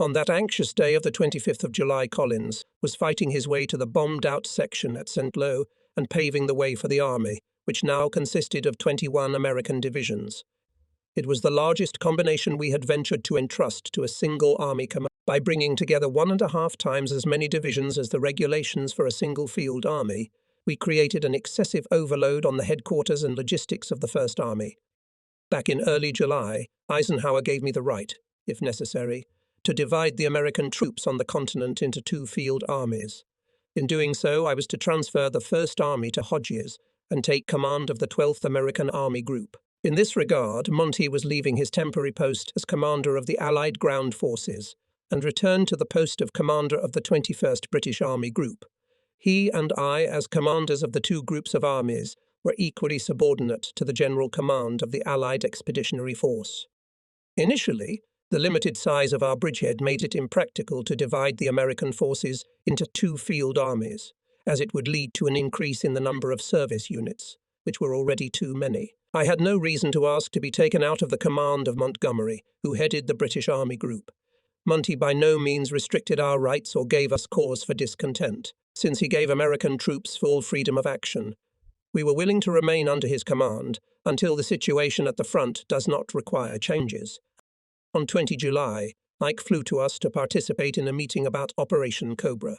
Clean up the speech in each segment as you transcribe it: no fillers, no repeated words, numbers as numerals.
On that anxious day of the 25th of July, Collins was fighting his way to the bombed-out section at St. Lo and paving the way for the army, which now consisted of 21 American divisions. It was the largest combination we had ventured to entrust to a single army command. By bringing together 1.5 times as many divisions as the regulations for a single field army, we created an excessive overload on the headquarters and logistics of the First Army. Back in early July, Eisenhower gave me the right, if necessary, to divide the American troops on the continent into 2 field armies. In doing so, I was to transfer the First Army to Hodges and take command of the 12th American Army Group. In this regard, Monty was leaving his temporary post as commander of the Allied ground forces and returned to the post of commander of the 21st British Army Group. He and I, as commanders of the 2 groups of armies, were equally subordinate to the general command of the Allied Expeditionary Force. Initially, the limited size of our bridgehead made it impractical to divide the American forces into 2 field armies, as it would lead to an increase in the number of service units, which were already too many. I had no reason to ask to be taken out of the command of Montgomery, who headed the British Army Group. Monty by no means restricted our rights or gave us cause for discontent, since he gave American troops full freedom of action. We were willing to remain under his command until the situation at the front does not require changes. On 20 July, Ike flew to us to participate in a meeting about Operation Cobra.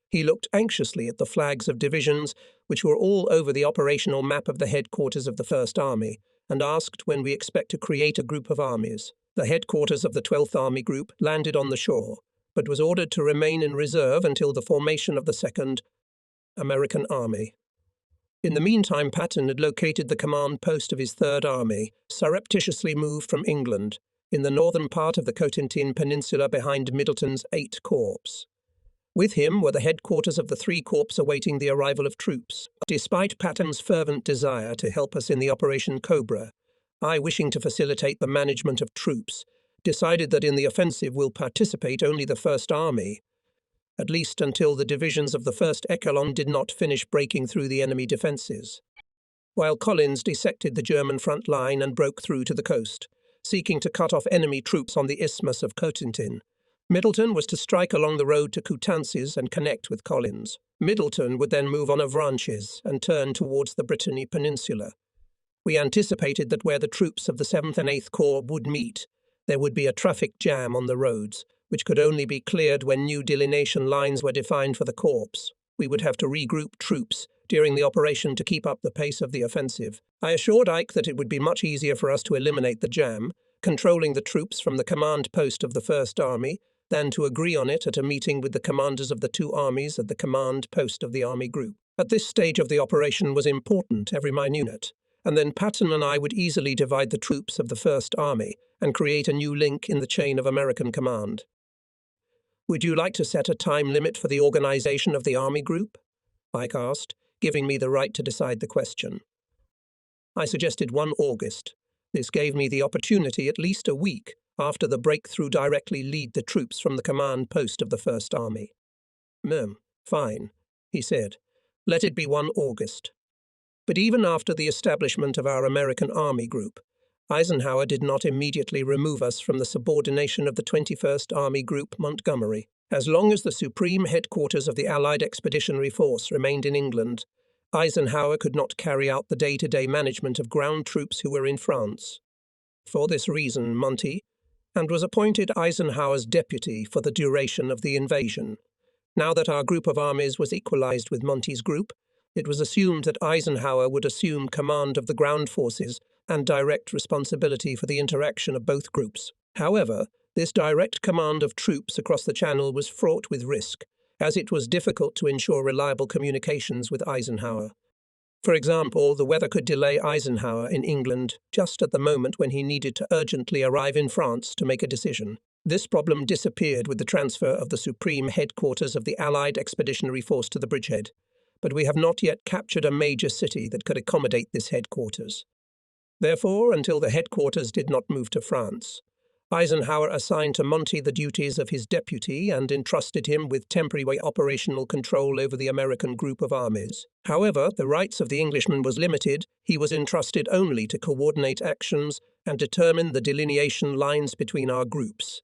He looked anxiously at the flags of divisions, which were all over the operational map of the headquarters of the First Army, and asked when we expect to create a group of armies. The headquarters of the 12th Army Group landed on the shore, but was ordered to remain in reserve until the formation of the 2nd American Army. In the meantime, Patton had located the command post of his 3rd Army, surreptitiously moved from England, in the northern part of the Cotentin Peninsula behind Middleton's 8th Corps. With him were the headquarters of the 3 corps awaiting the arrival of troops. Despite Patton's fervent desire to help us in the Operation Cobra, I, wishing to facilitate the management of troops, decided that in the offensive will participate only the First Army, at least until the divisions of the 1st Echelon did not finish breaking through the enemy defences. While Collins dissected the German front line and broke through to the coast, seeking to cut off enemy troops on the Isthmus of Cotentin, Middleton was to strike along the road to Coutances and connect with Collins. Middleton would then move on Avranches and turn towards the Brittany Peninsula. We anticipated that where the troops of the 7th and 8th Corps would meet, there would be a traffic jam on the roads, which could only be cleared when new delineation lines were defined for the corps. We would have to regroup troops during the operation to keep up the pace of the offensive. I assured Ike that it would be much easier for us to eliminate the jam, controlling the troops from the command post of the First Army, than to agree on it at a meeting with the commanders of the 2 armies at the command post of the Army Group. At this stage of the operation was important, every minute, and then Patton and I would easily divide the troops of the First Army and create a new link in the chain of American command. "Would you like to set a time limit for the organization of the Army Group?" Ike asked, giving me the right to decide the question. I suggested 1 August. This gave me the opportunity at least a week after the breakthrough directly lead the troops from the command post of the First Army. Fine," he said. "Let it be 1 August. But even after the establishment of our American Army Group, Eisenhower did not immediately remove us from the subordination of the 21st Army Group Montgomery. As long as the supreme headquarters of the Allied Expeditionary Force remained in England, Eisenhower could not carry out the day-to-day management of ground troops who were in France. For this reason, Monty was appointed Eisenhower's deputy for the duration of the invasion. Now that our group of armies was equalized with Monty's group, it was assumed that Eisenhower would assume command of the ground forces and direct responsibility for the interaction of both groups. However, this direct command of troops across the Channel was fraught with risk, as it was difficult to ensure reliable communications with Eisenhower. For example, the weather could delay Eisenhower in England just at the moment when he needed to urgently arrive in France to make a decision. This problem disappeared with the transfer of the supreme headquarters of the Allied Expeditionary Force to the bridgehead, but we have not yet captured a major city that could accommodate this headquarters. Therefore, until the headquarters did not move to France, Eisenhower assigned to Monty the duties of his deputy and entrusted him with temporary operational control over the American group of armies. However, the rights of the Englishman was limited. He was entrusted only to coordinate actions and determine the delineation lines between our groups.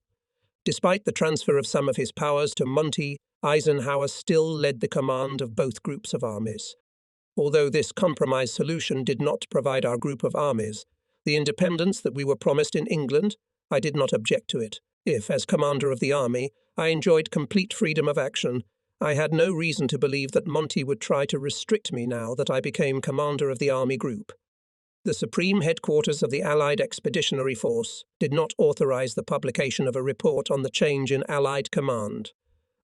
Despite the transfer of some of his powers to Monty, Eisenhower still led the command of both groups of armies. Although this compromise solution did not provide our group of armies the independence that we were promised in England, I did not object to it. If, as commander of the army, I enjoyed complete freedom of action, I had no reason to believe that Monty would try to restrict me now that I became commander of the army group. The supreme headquarters of the Allied Expeditionary Force did not authorize the publication of a report on the change in Allied command.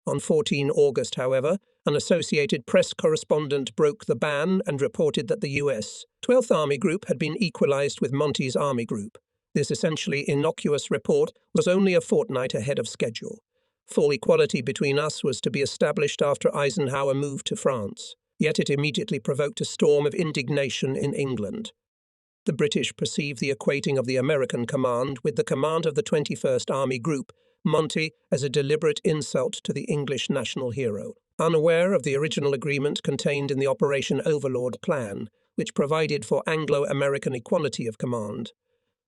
On 14 August, however, an Associated Press correspondent broke the ban and reported that the U.S. 12th Army Group had been equalized with Monty's Army Group. This essentially innocuous report was only a fortnight ahead of schedule. Full equality between us was to be established after Eisenhower moved to France, yet it immediately provoked a storm of indignation in England. The British perceived the equating of the American command with the command of the 21st Army Group, Monty, as a deliberate insult to the English national hero. Unaware of the original agreement contained in the Operation Overlord plan, which provided for Anglo-American equality of command,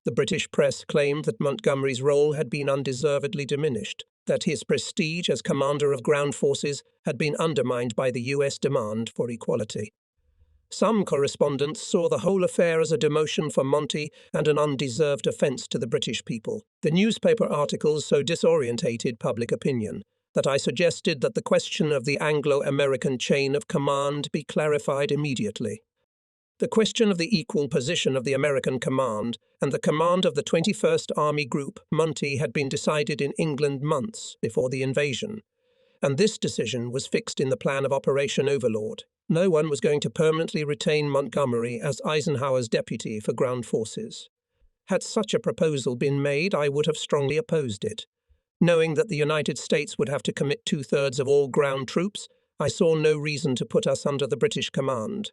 the British press claimed that Montgomery's role had been undeservedly diminished, that his prestige as commander of ground forces had been undermined by the U.S. demand for equality. Some correspondents saw the whole affair as a demotion for Monty and an undeserved offence to the British people. The newspaper articles so disorientated public opinion that I suggested that the question of the Anglo-American chain of command be clarified immediately. The question of the equal position of the American command and the command of the 21st Army Group, Monty, had been decided in England months before the invasion, and this decision was fixed in the plan of Operation Overlord. No one was going to permanently retain Montgomery as Eisenhower's deputy for ground forces. Had such a proposal been made, I would have strongly opposed it. Knowing that the United States would have to commit 2/3 of all ground troops, I saw no reason to put us under the British command.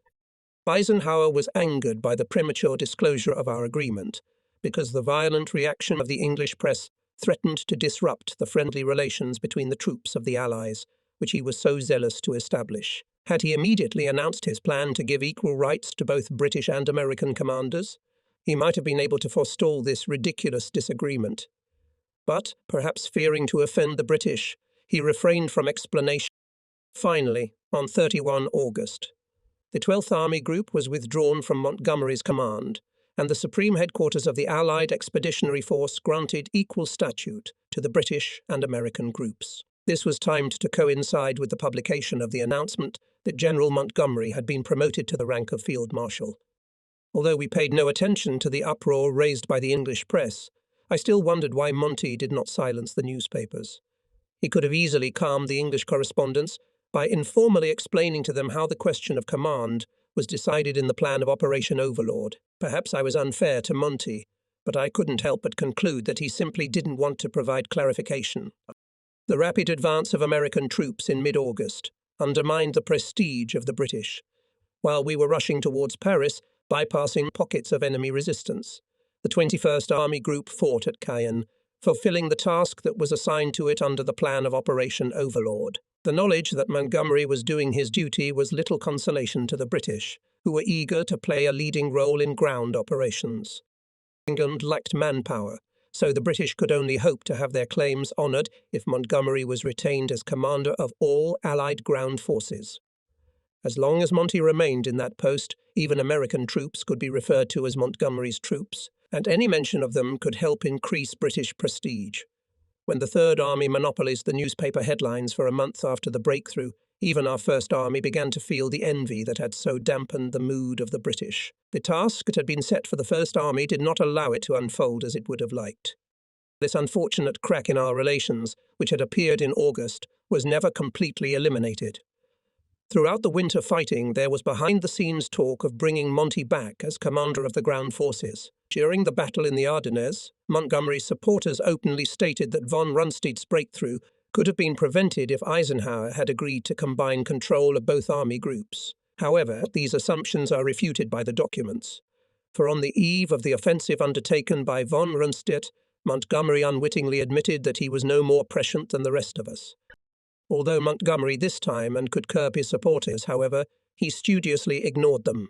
Eisenhower was angered by the premature disclosure of our agreement, because the violent reaction of the English press threatened to disrupt the friendly relations between the troops of the Allies, which he was so zealous to establish. Had he immediately announced his plan to give equal rights to both British and American commanders, he might have been able to forestall this ridiculous disagreement. But, perhaps fearing to offend the British, he refrained from explanation. Finally, on 31 August, the 12th Army Group was withdrawn from Montgomery's command, and the Supreme Headquarters of the Allied Expeditionary Force granted equal statute to the British and American groups. This was timed to coincide with the publication of the announcement that General Montgomery had been promoted to the rank of Field Marshal. Although we paid no attention to the uproar raised by the English press, I still wondered why Monty did not silence the newspapers. He could have easily calmed the English correspondents by informally explaining to them how the question of command was decided in the plan of Operation Overlord. Perhaps I was unfair to Monty, but I couldn't help but conclude that he simply didn't want to provide clarification. The rapid advance of American troops in mid-August undermined the prestige of the British, while we were rushing towards Paris, bypassing pockets of enemy resistance. The 21st Army Group fought at Cayenne, fulfilling the task that was assigned to it under the plan of Operation Overlord. The knowledge that Montgomery was doing his duty was little consolation to the British, who were eager to play a leading role in ground operations. England lacked manpower, so the British could only hope to have their claims honoured if Montgomery was retained as commander of all Allied ground forces. As long as Monty remained in that post, even American troops could be referred to as Montgomery's troops, and any mention of them could help increase British prestige. When the Third Army monopolized the newspaper headlines for a month after the breakthrough, even our First Army began to feel the envy that had so dampened the mood of the British. The task that had been set for the First Army did not allow it to unfold as it would have liked. This unfortunate crack in our relations, which had appeared in August, was never completely eliminated. Throughout the winter fighting, there was behind-the-scenes talk of bringing Monty back as commander of the ground forces. During the battle in the Ardennes, Montgomery's supporters openly stated that von Rundstedt's breakthrough could have been prevented if Eisenhower had agreed to combine control of both army groups. However, these assumptions are refuted by the documents. For on the eve of the offensive undertaken by von Rundstedt, Montgomery unwittingly admitted that he was no more prescient than the rest of us. Although Montgomery this time and could curb his supporters, however, he studiously ignored them.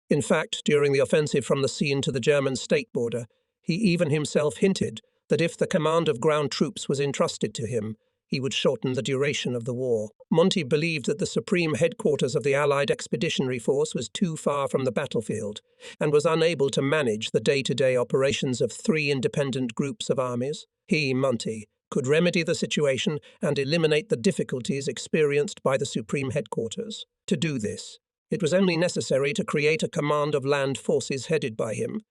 In fact, during the offensive from the Seine to the German state border, he even himself hinted that if the command of ground troops was entrusted to him, he would shorten the duration of the war. Monty believed that the supreme headquarters of the Allied Expeditionary Force was too far from the battlefield and was unable to manage the day-to-day operations of 3 independent groups of armies. He, Monty, could remedy the situation and eliminate the difficulties experienced by the supreme headquarters. To do this, it was only necessary to create a command of land forces headed by him,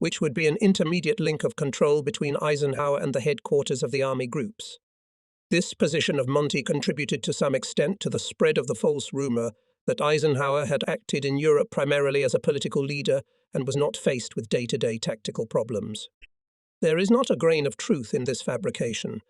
which would be an intermediate link of control between Eisenhower and the headquarters of the army groups. This position of Monty contributed to some extent to the spread of the false rumor that Eisenhower had acted in Europe primarily as a political leader and was not faced with day-to-day tactical problems. There is not a grain of truth in this fabrication,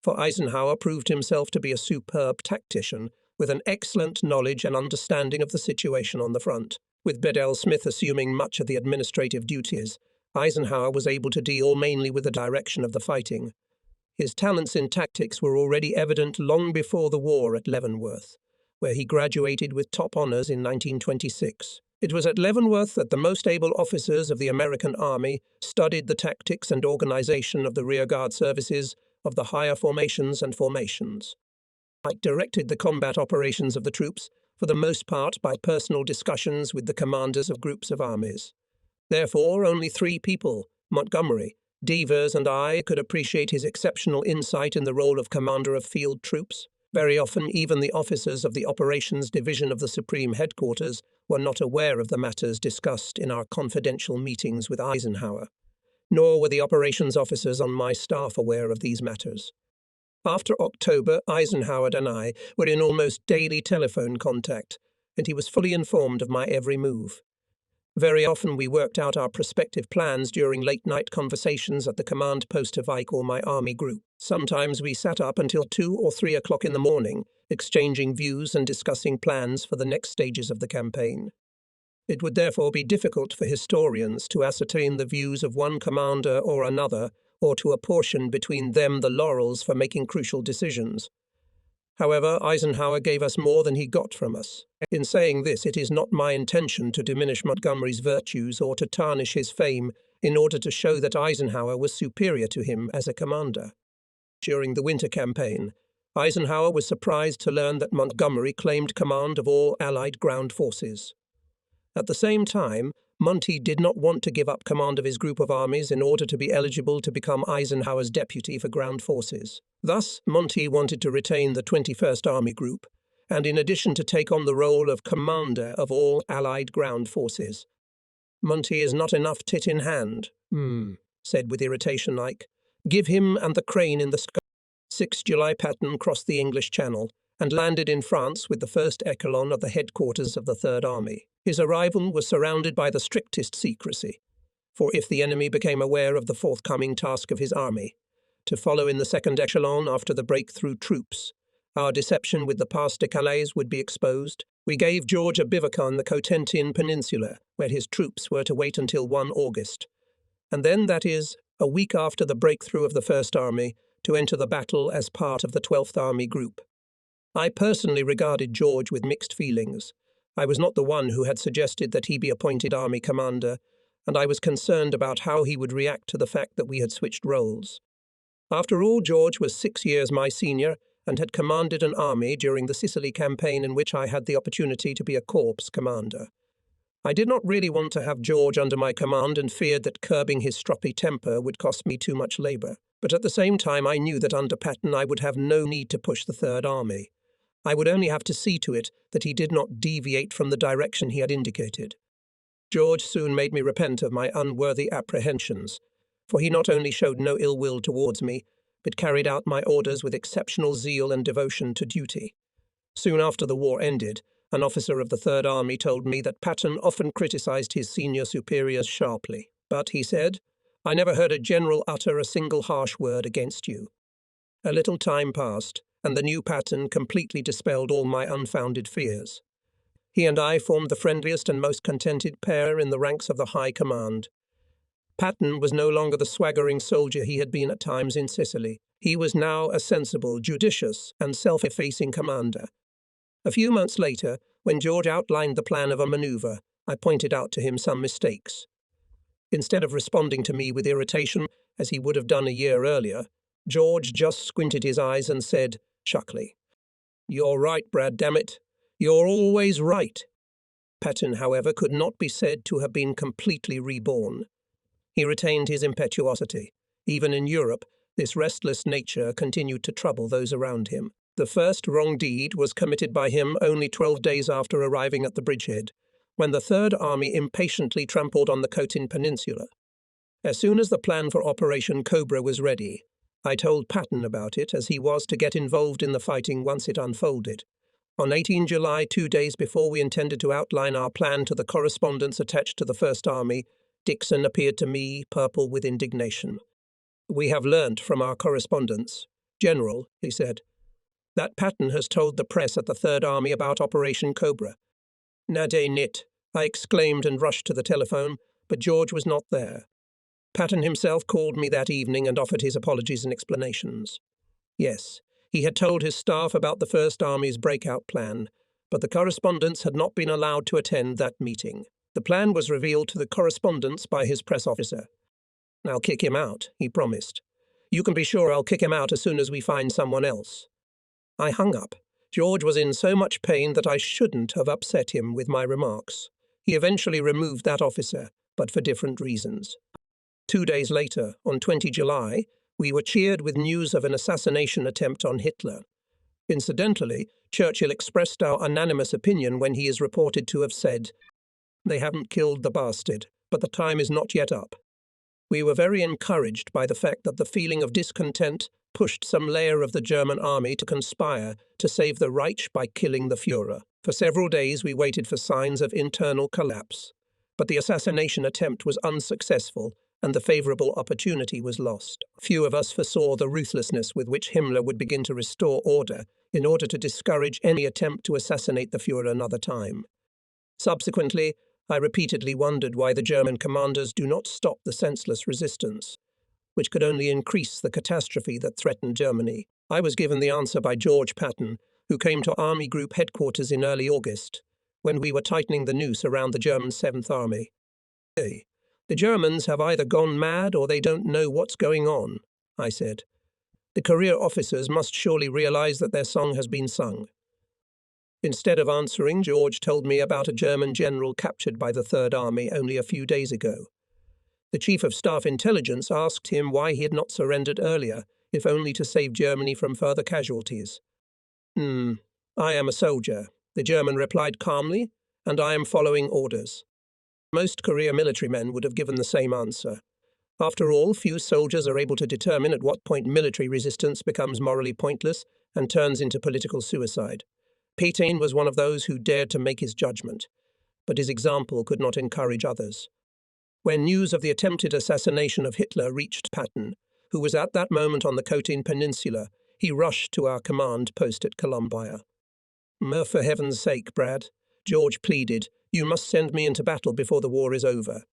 for Eisenhower proved himself to be a superb tactician with an excellent knowledge and understanding of the situation on the front. With Bedell Smith assuming much of the administrative duties, Eisenhower was able to deal mainly with the direction of the fighting. His talents in tactics were already evident long before the war at Leavenworth, where he graduated with top honors in 1926. It was at Leavenworth that the most able officers of the American Army studied the tactics and organization of the rearguard services of the higher formations and formations. Pike directed the combat operations of the troops, for the most part by personal discussions with the commanders of groups of armies. Therefore, only 3 people, Montgomery, Devers and I, could appreciate his exceptional insight in the role of commander of field troops. Very often, even the officers of the Operations Division of the Supreme Headquarters were not aware of the matters discussed in our confidential meetings with Eisenhower, nor were the operations officers on my staff aware of these matters. After October, Eisenhower and I were in almost daily telephone contact, and he was fully informed of my every move. Very often we worked out our prospective plans during late-night conversations at the command post of Ike or my army group. Sometimes we sat up until 2 or 3 o'clock in the morning, exchanging views and discussing plans for the next stages of the campaign. It would therefore be difficult for historians to ascertain the views of one commander or another, or to apportion between them the laurels for making crucial decisions. However, Eisenhower gave us more than he got from us. In saying this, it is not my intention to diminish Montgomery's virtues or to tarnish his fame in order to show that Eisenhower was superior to him as a commander. During the winter campaign, Eisenhower was surprised to learn that Montgomery claimed command of all Allied ground forces. At the same time, Monty did not want to give up command of his group of armies in order to be eligible to become Eisenhower's deputy for ground forces. Thus, Monty wanted to retain the 21st Army Group, and in addition to take on the role of commander of all Allied ground forces. Monty is not enough tit in hand, said with irritation Ike. Give him and the crane in the sky. 6 July Patton crossed the English Channel and landed in France with the first echelon of the headquarters of the Third Army. His arrival was surrounded by the strictest secrecy, for if the enemy became aware of the forthcoming task of his army, to follow in the second echelon after the breakthrough troops, our deception with the Pas de Calais would be exposed. We gave George a bivouac on the Cotentin Peninsula, where his troops were to wait until 1 August, and then, that is, a week after the breakthrough of the First Army, to enter the battle as part of the 12th Army Group. I personally regarded George with mixed feelings. I was not the one who had suggested that he be appointed army commander, and I was concerned about how he would react to the fact that we had switched roles. After all, George was 6 years my senior and had commanded an army during the Sicily campaign in which I had the opportunity to be a corps commander. I did not really want to have George under my command and feared that curbing his stroppy temper would cost me too much labour. But at the same time I knew that under Patton I would have no need to push the Third Army. I would only have to see to it that he did not deviate from the direction he had indicated. George soon made me repent of my unworthy apprehensions, for he not only showed no ill will towards me, but carried out my orders with exceptional zeal and devotion to duty. Soon after the war ended, an officer of the Third Army told me that Patton often criticized his senior superiors sharply. But, he said, I never heard a general utter a single harsh word against you. A little time passed, and the new Patton completely dispelled all my unfounded fears. He and I formed the friendliest and most contented pair in the ranks of the High Command. Patton was no longer the swaggering soldier he had been at times in Sicily. He was now a sensible, judicious, and self-effacing commander. A few months later, when George outlined the plan of a maneuver, I pointed out to him some mistakes. Instead of responding to me with irritation, as he would have done a year earlier, George just squinted his eyes and said, shuckily, "You're right, Brad, damn it. You're always right." Patton, however, could not be said to have been completely reborn. He retained his impetuosity. Even in Europe, this restless nature continued to trouble those around him. The first wrong deed was committed by him only 12 days after arriving at the bridgehead, when the Third Army impatiently trampled on the Khotin Peninsula. As soon as the plan for Operation Cobra was ready, I told Patton about it, as he was to get involved in the fighting once it unfolded. On 18 July, 2 days before we intended to outline our plan to the correspondents attached to the First Army, Dixon appeared to me, purple with indignation. "We have learnt from our correspondents, General," he said, "that Patton has told the press at the Third Army about Operation Cobra." "Nade nit," I exclaimed and rushed to the telephone, but George was not there. Patton himself called me that evening and offered his apologies and explanations. Yes, he had told his staff about the First Army's breakout plan, but the correspondents had not been allowed to attend that meeting. The plan was revealed to the correspondents by his press officer. "I'll kick him out," he promised. "You can be sure I'll kick him out as soon as we find someone else." I hung up. George was in so much pain that I shouldn't have upset him with my remarks. He eventually removed that officer, but for different reasons. 2 days later, on 20 July, we were cheered with news of an assassination attempt on Hitler. Incidentally, Churchill expressed our unanimous opinion when he is reported to have said, "They haven't killed the bastard, but the time is not yet up." We were very encouraged by the fact that the feeling of discontent pushed some layer of the German army to conspire to save the Reich by killing the Führer. For several days we waited for signs of internal collapse, but the assassination attempt was unsuccessful and the favourable opportunity was lost. Few of us foresaw the ruthlessness with which Himmler would begin to restore order in order to discourage any attempt to assassinate the Führer another time. Subsequently, I repeatedly wondered why the German commanders do not stop the senseless resistance, which could only increase the catastrophe that threatened Germany. I was given the answer by George Patton, who came to Army Group headquarters in early August, when we were tightening the noose around the German 7th Army. "Hey, the Germans have either gone mad or they don't know what's going on," I said. "The career officers must surely realize that their song has been sung." Instead of answering, George told me about a German general captured by the Third Army only a few days ago. The Chief of Staff Intelligence asked him why he had not surrendered earlier, if only to save Germany from further casualties. "I am a soldier," the German replied calmly, "and I am following orders." Most career military men would have given the same answer. After all, few soldiers are able to determine at what point military resistance becomes morally pointless and turns into political suicide. Pétain was one of those who dared to make his judgment, but his example could not encourage others. When news of the attempted assassination of Hitler reached Patton, who was at that moment on the Khotin Peninsula, he rushed to our command post at Columbia. "For heaven's sake, Brad," George pleaded, "you must send me into battle before the war is over.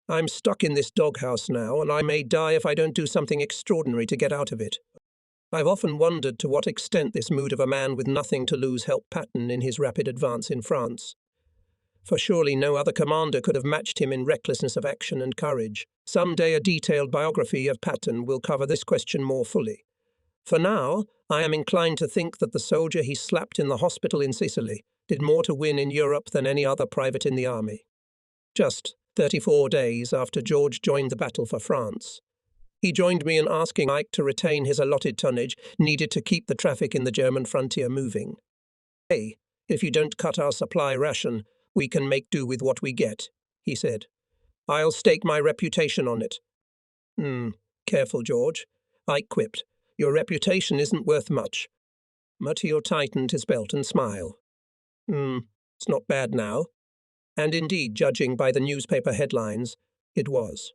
I'm stuck in this doghouse now, and I may die if I don't do something extraordinary to get out of it." I've often wondered to what extent this mood of a man with nothing to lose helped Patton in his rapid advance in France. For surely no other commander could have matched him in recklessness of action and courage. Some day a detailed biography of Patton will cover this question more fully. For now, I am inclined to think that the soldier he slapped in the hospital in Sicily did more to win in Europe than any other private in the army. Just 34 days after George joined the battle for France, he joined me in asking Ike to retain his allotted tonnage needed to keep the traffic in the German frontier moving. "Hey, if you don't cut our supply ration, we can make do with what we get," he said. "I'll stake my reputation on it." Careful, George," Ike quipped. "Your reputation isn't worth much." Muttiel tightened his belt and smiled. It's not bad now." And indeed, judging by the newspaper headlines, it was.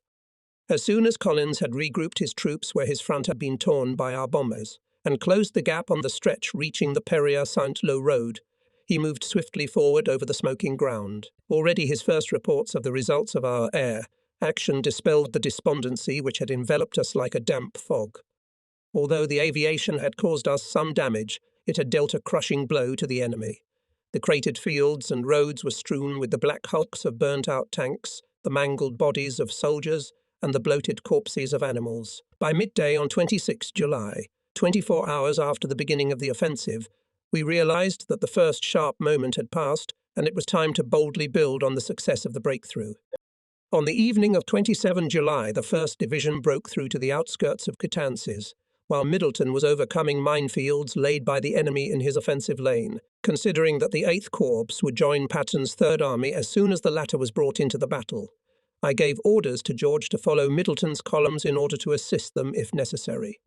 As soon as Collins had regrouped his troops where his front had been torn by our bombers, and closed the gap on the stretch reaching the Perrier-Saint-Lô road, he moved swiftly forward over the smoking ground. Already his first reports of the results of our air action dispelled the despondency which had enveloped us like a damp fog. Although the aviation had caused us some damage, it had dealt a crushing blow to the enemy. The cratered fields and roads were strewn with the black hulks of burnt-out tanks, the mangled bodies of soldiers, and the bloated corpses of animals. By midday on 26 July, 24 hours after the beginning of the offensive, we realized that the first sharp moment had passed and it was time to boldly build on the success of the breakthrough. On the evening of 27 July, the 1st Division broke through to the outskirts of Coutances, while Middleton was overcoming minefields laid by the enemy in his offensive lane, considering that the 8th Corps would join Patton's Third Army as soon as the latter was brought into the battle. I gave orders to George to follow Middleton's columns in order to assist them if necessary.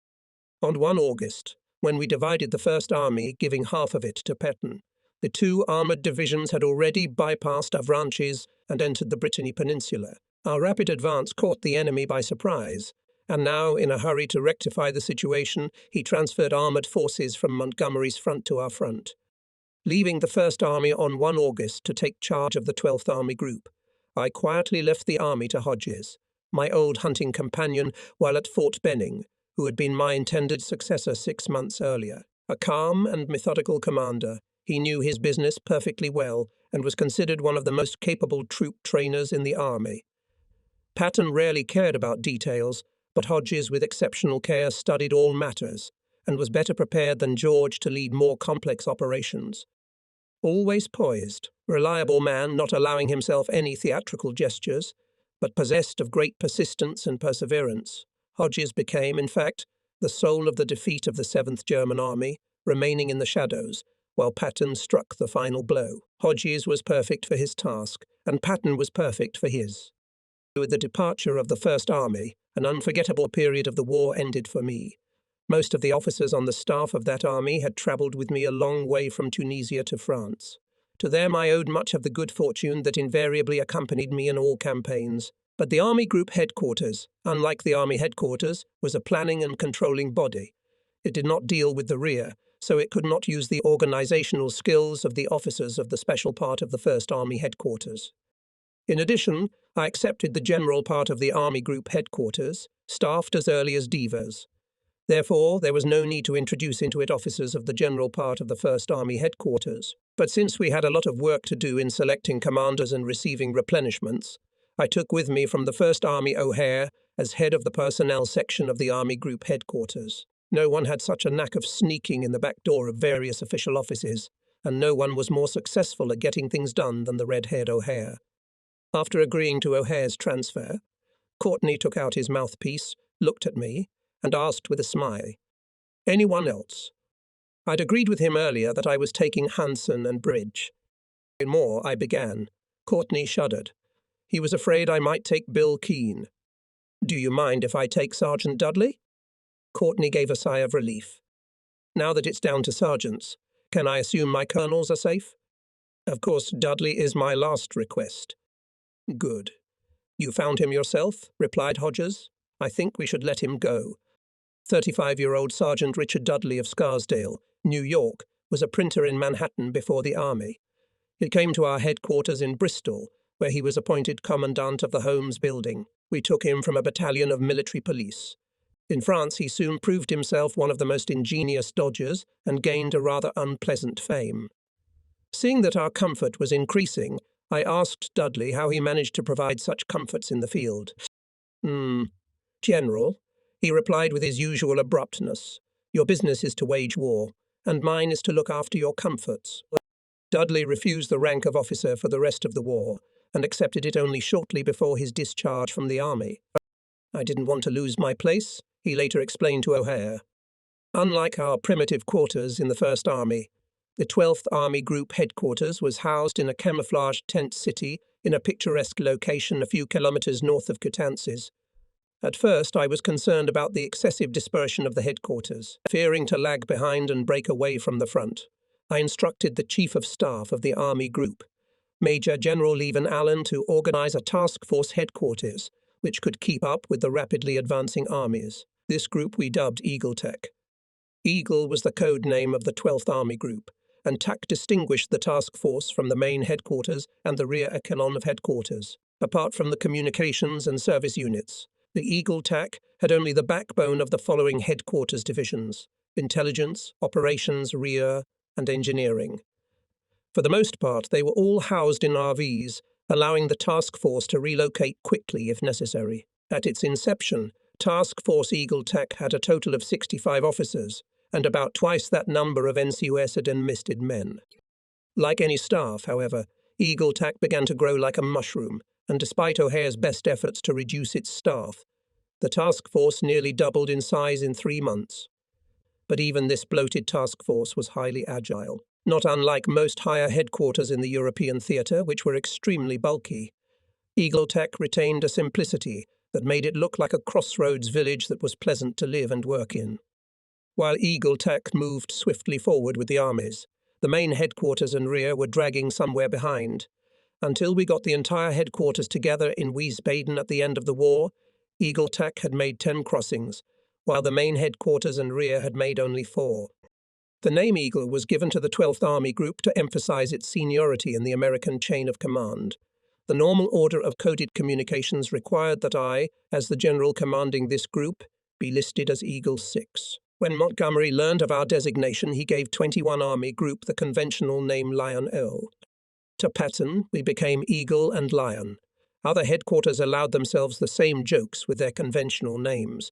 On 1 August, when we divided the First Army, giving half of it to Patton, the 2 armoured divisions had already bypassed Avranches and entered the Brittany Peninsula. Our rapid advance caught the enemy by surprise, and now, in a hurry to rectify the situation, he transferred armoured forces from Montgomery's front to our front. Leaving the First Army on 1 August to take charge of the 12th Army Group, I quietly left the army to Hodges, my old hunting companion while at Fort Benning, who had been my intended successor 6 months earlier. A calm and methodical commander, he knew his business perfectly well and was considered one of the most capable troop trainers in the army. Patton rarely cared about details, but Hodges with exceptional care studied all matters and was better prepared than George to lead more complex operations. Always poised, reliable man, not allowing himself any theatrical gestures, but possessed of great persistence and perseverance, Hodges became, in fact, the soul of the defeat of the 7th German Army, remaining in the shadows, while Patton struck the final blow. Hodges was perfect for his task, and Patton was perfect for his. With the departure of the First Army, an unforgettable period of the war ended for me. Most of the officers on the staff of that army had travelled with me a long way from Tunisia to France. To them I owed much of the good fortune that invariably accompanied me in all campaigns. But the Army Group headquarters, unlike the Army headquarters, was a planning and controlling body. It did not deal with the rear, so it could not use the organizational skills of the officers of the special part of the First Army headquarters. In addition, I accepted the general part of the Army Group headquarters, staffed as early as divas. Therefore, there was no need to introduce into it officers of the general part of the First Army headquarters. But since we had a lot of work to do in selecting commanders and receiving replenishments, I took with me from the 1st Army O'Hare as head of the personnel section of the Army Group headquarters. No one had such a knack of sneaking in the back door of various official offices, and no one was more successful at getting things done than the red-haired O'Hare. After agreeing to O'Hare's transfer, Courtney took out his mouthpiece, looked at me, and asked with a smile, "Anyone else?" I'd agreed with him earlier that I was taking Hanson and Bridge. More, I began. Courtney shuddered. He was afraid I might take Bill Keane. "Do you mind if I take Sergeant Dudley?" Courtney gave a sigh of relief. "Now that it's down to sergeants, can I assume my colonels are safe?" "Of course, Dudley is my last request." "Good. You found him yourself?" replied Hodges. "I think we should let him go." 35-year-old Sergeant Richard Dudley of Scarsdale, New York, was a printer in Manhattan before the army. He came to our headquarters in Bristol, where he was appointed commandant of the Holmes building. We took him from a battalion of military police. In France, he soon proved himself one of the most ingenious dodgers and gained a rather unpleasant fame. Seeing that our comfort was increasing, I asked Dudley how he managed to provide such comforts in the field. "General," he replied with his usual abruptness, "your business is to wage war, and mine is to look after your comforts." Dudley refused the rank of officer for the rest of the war, and accepted it only shortly before his discharge from the army. "I didn't want to lose my place," he later explained to O'Hare. Unlike our primitive quarters in the First Army, the 12th Army Group headquarters was housed in a camouflaged tent city in a picturesque location a few kilometers north of Coutances. At first, I was concerned about the excessive dispersion of the headquarters. Fearing to lag behind and break away from the front, I instructed the Chief of Staff of the Army Group, Major General Leven Allen, to organize a task force headquarters which could keep up with the rapidly advancing armies. This group we dubbed Eagle Tech. Eagle was the code name of the 12th Army Group, and TAC distinguished the task force from the main headquarters and the rear echelon of headquarters. Apart from the communications and service units, the Eagle TAC had only the backbone of the following headquarters divisions: intelligence, operations, rear, and engineering. For the most part, they were all housed in RVs, allowing the task force to relocate quickly if necessary. At its inception, Task Force Eagle TAC had a total of 65 officers, and about twice that number of NCOS and enlisted men. Like any staff, however, Eagle TAC began to grow like a mushroom, and despite O'Hare's best efforts to reduce its staff, the task force nearly doubled in size in 3 months. But even this bloated task force was highly agile, not unlike most higher headquarters in the European theatre, which were extremely bulky. Eagle TAC retained a simplicity that made it look like a crossroads village that was pleasant to live and work in. While Eagle TAC moved swiftly forward with the armies, the main headquarters and rear were dragging somewhere behind. Until we got the entire headquarters together in Wiesbaden at the end of the war, Eagle TAC had made 10 crossings, while the main headquarters and rear had made only 4. The name Eagle was given to the 12th Army Group to emphasize its seniority in the American chain of command. The normal order of coded communications required that I, as the general commanding this group, be listed as Eagle 6. When Montgomery learned of our designation, he gave 21 Army Group the conventional name Lion L. To Patton, we became Eagle and Lion. Other headquarters allowed themselves the same jokes with their conventional names.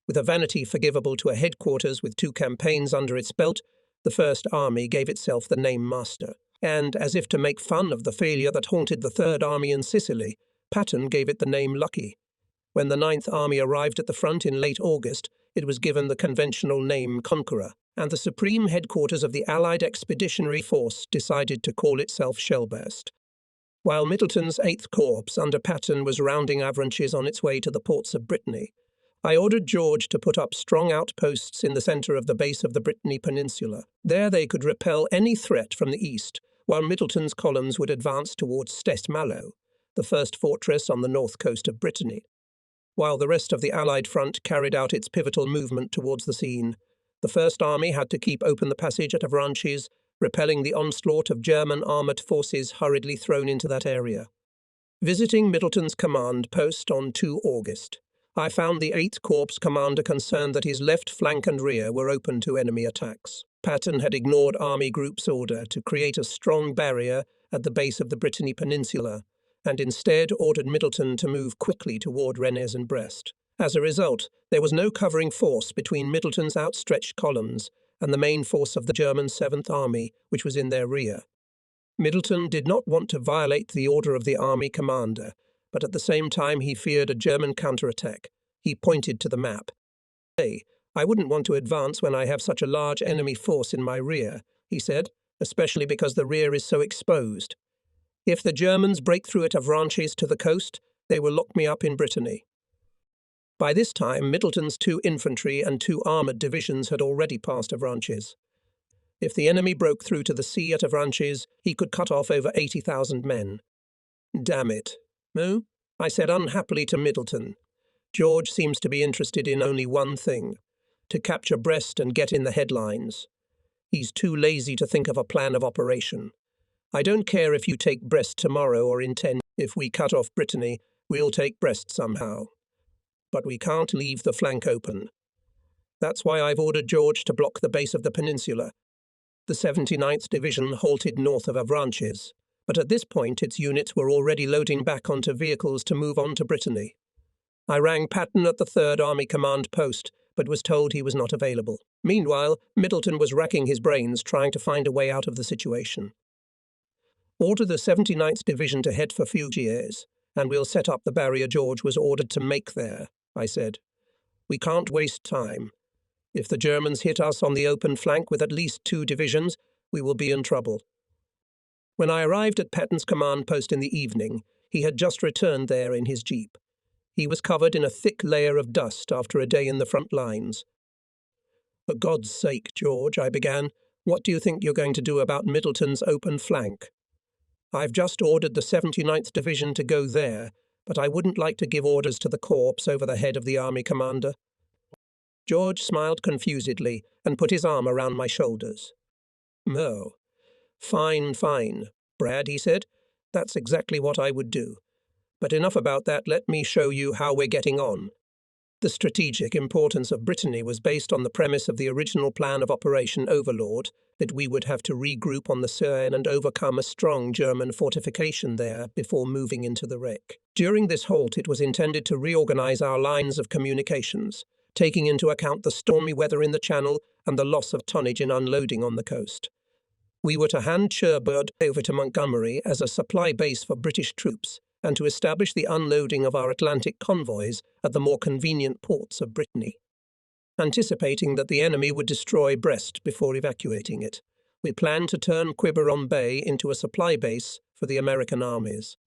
With a vanity forgivable to a headquarters with 2 campaigns under its belt, the First Army gave itself the name Master. And, as if to make fun of the failure that haunted the Third Army in Sicily, Patton gave it the name Lucky. When the Ninth Army arrived at the front in late August, it was given the conventional name Conqueror, and the Supreme Headquarters of the Allied Expeditionary Force decided to call itself Shellburst. While Middleton's 8th Corps under Patton was rounding Avranches on its way to the ports of Brittany, I ordered George to put up strong outposts in the centre of the base of the Brittany Peninsula. There they could repel any threat from the east, while Middleton's columns would advance towards Stest Malo, the first fortress on the north coast of Brittany. While the rest of the Allied front carried out its pivotal movement towards the scene, the First Army had to keep open the passage at Avranches, repelling the onslaught of German armoured forces hurriedly thrown into that area. Visiting Middleton's command post on 2 August, I found the 8th Corps commander concerned that his left flank and rear were open to enemy attacks. Patton had ignored Army Group's order to create a strong barrier at the base of the Brittany Peninsula, and instead ordered Middleton to move quickly toward Rennes and Brest. As a result, there was no covering force between Middleton's outstretched columns and the main force of the German 7th Army, which was in their rear. Middleton did not want to violate the order of the army commander, but at the same time he feared a German counterattack. He pointed to the map. "Hey, I wouldn't want to advance when I have such a large enemy force in my rear," he said, "especially because the rear is so exposed. If the Germans break through at Avranches to the coast, they will lock me up in Brittany." By this time, Middleton's 2 infantry and 2 armoured divisions had already passed Avranches. If the enemy broke through to the sea at Avranches, he could cut off over 80,000 men. "Damn it, Moo," I said unhappily to Middleton. "George seems to be interested in only one thing, to capture Brest and get in the headlines. He's too lazy to think of a plan of operation. I don't care if you take Brest tomorrow or in 10. If we cut off Brittany, we'll take Brest somehow. But we can't leave the flank open. That's why I've ordered George to block the base of the peninsula." The 79th Division halted north of Avranches, but at this point its units were already loading back onto vehicles to move on to Brittany. I rang Patton at the 3rd Army Command Post, but was told he was not available. Meanwhile, Middleton was racking his brains trying to find a way out of the situation. "Order the 79th Division to head for Fugères, and we'll set up the barrier George was ordered to make there," I said. "We can't waste time. If the Germans hit us on the open flank with at least 2 divisions, we will be in trouble." When I arrived at Patton's command post in the evening, he had just returned there in his jeep. He was covered in a thick layer of dust after a day in the front lines. "For God's sake, George," I began, "what do you think you're going to do about Middleton's open flank? I've just ordered the 79th Division to go there, but I wouldn't like to give orders to the corps over the head of the army commander." George smiled confusedly and put his arm around my shoulders. "Oh, fine, Brad," he said. "That's exactly what I would do. But enough about that, let me show you how we're getting on." The strategic importance of Brittany was based on the premise of the original plan of Operation Overlord, that we would have to regroup on the Seine and overcome a strong German fortification there before moving into the wreck. During this halt, it was intended to reorganize our lines of communications, taking into account the stormy weather in the Channel and the loss of tonnage in unloading on the coast. We were to hand Cherbourg over to Montgomery as a supply base for British troops, and to establish the unloading of our Atlantic convoys at the more convenient ports of Brittany. Anticipating that the enemy would destroy Brest before evacuating it, we planned to turn Quiberon Bay into a supply base for the American armies.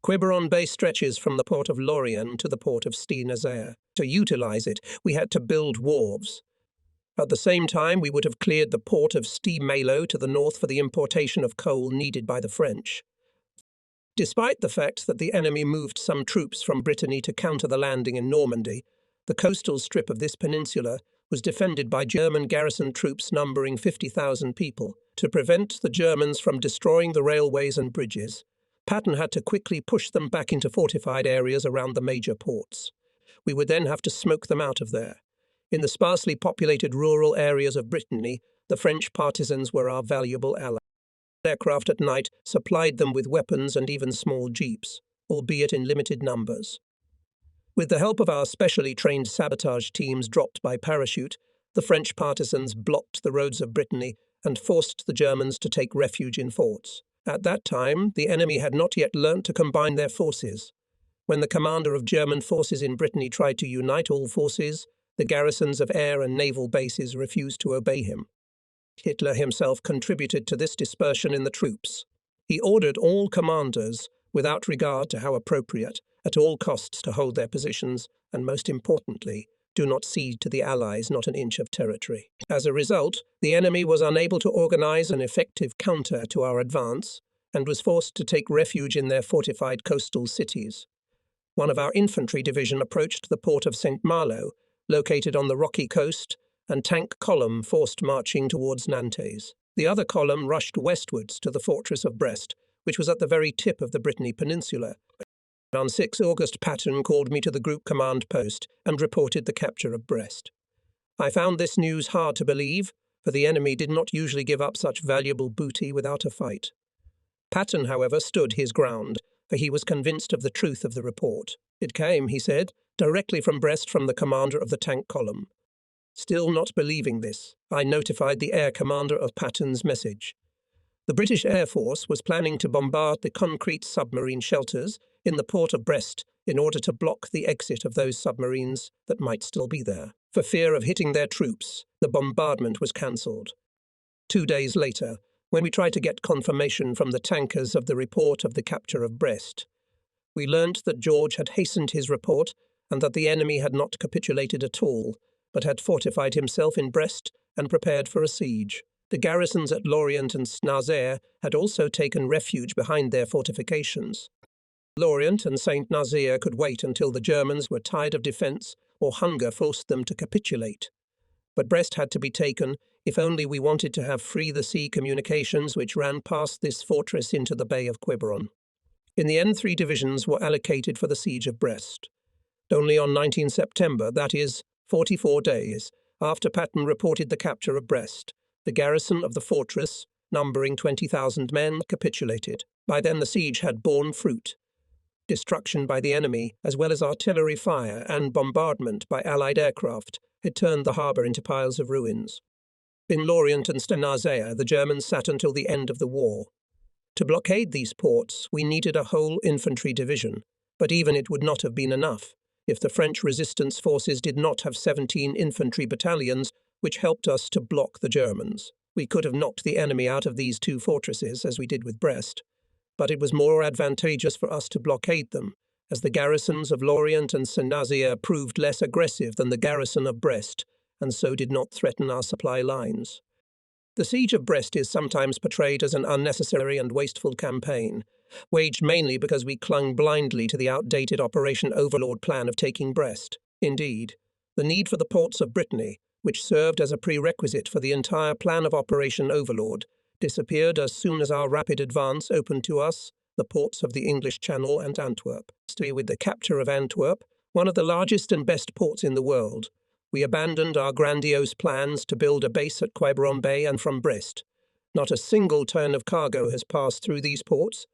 Quiberon Bay stretches from the port of Lorient to the port of Saint-Nazaire. To utilize it, we had to build wharves. At the same time, we would have cleared the port of Sti-Malo to the north for the importation of coal needed by the French. Despite the fact that the enemy moved some troops from Brittany to counter the landing in Normandy, the coastal strip of this peninsula was defended by German garrison troops numbering 50,000 people. To prevent the Germans from destroying the railways and bridges, Patton had to quickly push them back into fortified areas around the major ports. We would then have to smoke them out of there. In the sparsely populated rural areas of Brittany, the French partisans were our valuable allies. Aircraft at night supplied them with weapons and even small jeeps, albeit in limited numbers. With the help of our specially trained sabotage teams dropped by parachute, the French partisans blocked the roads of Brittany and forced the Germans to take refuge in forts. At that time, the enemy had not yet learnt to combine their forces. When the commander of German forces in Brittany tried to unite all forces, the garrisons of air and naval bases refused to obey him. Hitler himself contributed to this dispersion in the troops. He ordered all commanders, without regard to how appropriate, at all costs to hold their positions, and most importantly, do not cede to the Allies not an inch of territory. As a result, the enemy was unable to organize an effective counter to our advance, and was forced to take refuge in their fortified coastal cities. One of our infantry division approached the port of Saint-Malo, located on the rocky coast, and tank column forced marching towards Nantes. The other column rushed westwards to the fortress of Brest, which was at the very tip of the Brittany Peninsula. On 6 August, Patton called me to the group command post and reported the capture of Brest. I found this news hard to believe, for the enemy did not usually give up such valuable booty without a fight. Patton, however, stood his ground, for he was convinced of the truth of the report. It came, he said, directly from Brest from the commander of the tank column. Still not believing this, I notified the air commander of Patton's message. The British Air Force was planning to bombard the concrete submarine shelters in the port of Brest in order to block the exit of those submarines that might still be there. For fear of hitting their troops, the bombardment was cancelled. 2 days later, when we tried to get confirmation from the tankers of the report of the capture of Brest, we learned that George had hastened his report and that the enemy had not capitulated at all, but had fortified himself in Brest and prepared for a siege. The garrisons at Lorient and Saint-Nazaire had also taken refuge behind their fortifications. Lorient and Saint-Nazaire could wait until the Germans were tired of defence or hunger forced them to capitulate. But Brest had to be taken if only we wanted to have free the sea communications which ran past this fortress into the Bay of Quiberon. In the end, 3 divisions were allocated for the siege of Brest. Only on 19 September, that is, 44 days, after Patton reported the capture of Brest, the garrison of the fortress, numbering 20,000 men, capitulated. By then the siege had borne fruit. Destruction by the enemy, as well as artillery fire and bombardment by Allied aircraft, had turned the harbour into piles of ruins. In Lorient and Saint-Nazaire, the Germans sat until the end of the war. To blockade these ports, we needed a whole infantry division, but even it would not have been enough if the French resistance forces did not have 17 infantry battalions which helped us to block the Germans. We could have knocked the enemy out of these 2 fortresses, as we did with Brest, but it was more advantageous for us to blockade them, as the garrisons of Lorient and Saint-Nazaire proved less aggressive than the garrison of Brest, and so did not threaten our supply lines. The siege of Brest is sometimes portrayed as an unnecessary and wasteful campaign, waged mainly because we clung blindly to the outdated Operation Overlord plan of taking Brest. Indeed, the need for the ports of Brittany, which served as a prerequisite for the entire plan of Operation Overlord, disappeared as soon as our rapid advance opened to us the ports of the English Channel and Antwerp. With the capture of Antwerp, one of the largest and best ports in the world. We abandoned our grandiose plans to build a base at Quiberon Bay and from Brest. Not a single ton of cargo has passed through these ports.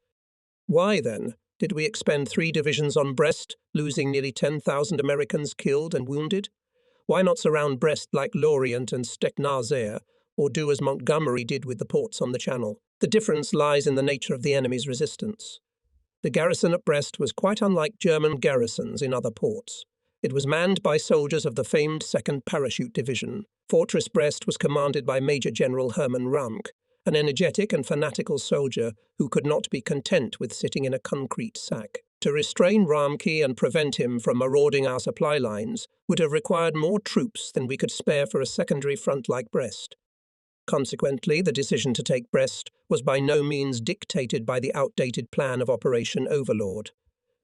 Why, then, did we expend 3 divisions on Brest, losing nearly 10,000 Americans killed and wounded? Why not surround Brest like Lorient and Stecknazer, or do as Montgomery did with the ports on the Channel? The difference lies in the nature of the enemy's resistance. The garrison at Brest was quite unlike German garrisons in other ports. It was manned by soldiers of the famed 2nd Parachute Division. Fortress Brest was commanded by Major General Hermann Ramke, an energetic and fanatical soldier who could not be content with sitting in a concrete sack. To restrain Ramke and prevent him from marauding our supply lines would have required more troops than we could spare for a secondary front like Brest. Consequently, the decision to take Brest was by no means dictated by the outdated plan of Operation Overlord.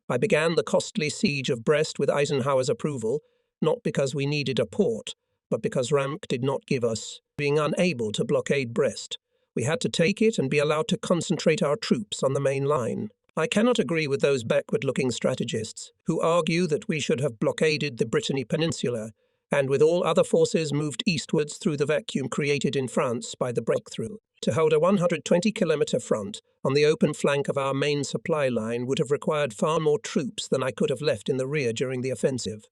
I began the costly siege of Brest with Eisenhower's approval, not because we needed a port, but because Ramke did not give us, being unable to blockade Brest. We had to take it and be allowed to concentrate our troops on the main line. I cannot agree with those backward-looking strategists who argue that we should have blockaded the Brittany Peninsula and with all other forces moved eastwards through the vacuum created in France by the breakthrough. To hold a 120-kilometre front on the open flank of our main supply line would have required far more troops than I could have left in the rear during the offensive.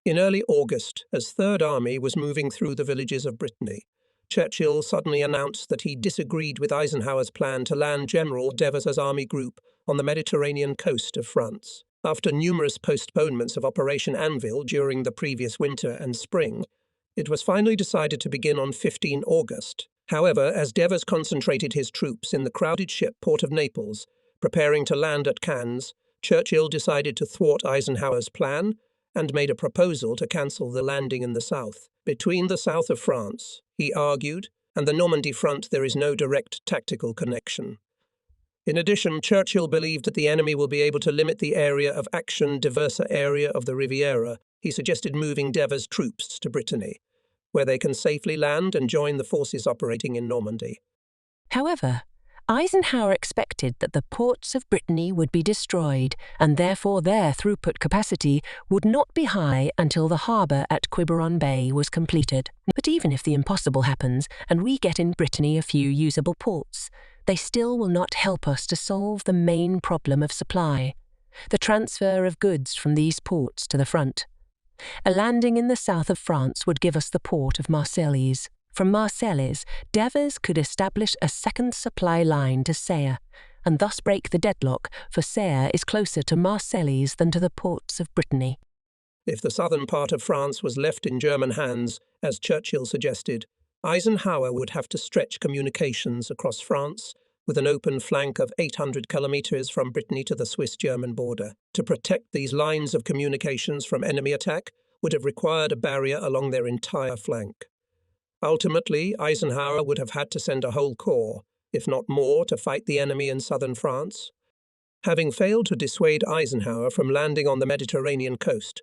In early August, as Third Army was moving through the villages of Brittany, Churchill suddenly announced that he disagreed with Eisenhower's plan to land General Devers's army group on the Mediterranean coast of France. After numerous postponements of Operation Anvil during the previous winter and spring, it was finally decided to begin on 15 August. However, as Devers concentrated his troops in the crowded ship port of Naples, preparing to land at Cannes, Churchill decided to thwart Eisenhower's plan and made a proposal to cancel the landing in the south. Between the south of France, he argued, and the Normandy front there is no direct tactical connection. In addition, Churchill believed that the enemy will be able to limit the area of action diversa area of the Riviera. He suggested moving Devers' troops to Brittany, where they can safely land and join the forces operating in Normandy. However, Eisenhower expected that the ports of Brittany would be destroyed, and therefore their throughput capacity would not be high until the harbour at Quiberon Bay was completed. But even if the impossible happens and we get in Brittany a few usable ports, they still will not help us to solve the main problem of supply, the transfer of goods from these ports to the front. A landing in the south of France would give us the port of Marseilles. From Marseilles, Devers could establish a second supply line to Serre, and thus break the deadlock, for Serre is closer to Marseilles than to the ports of Brittany. If the southern part of France was left in German hands, as Churchill suggested, Eisenhower would have to stretch communications across France with an open flank of 800 kilometres from Brittany to the Swiss-German border. To protect these lines of communications from enemy attack would have required a barrier along their entire flank. Ultimately, Eisenhower would have had to send a whole corps, if not more, to fight the enemy in southern France. Having failed to dissuade Eisenhower from landing on the Mediterranean coast,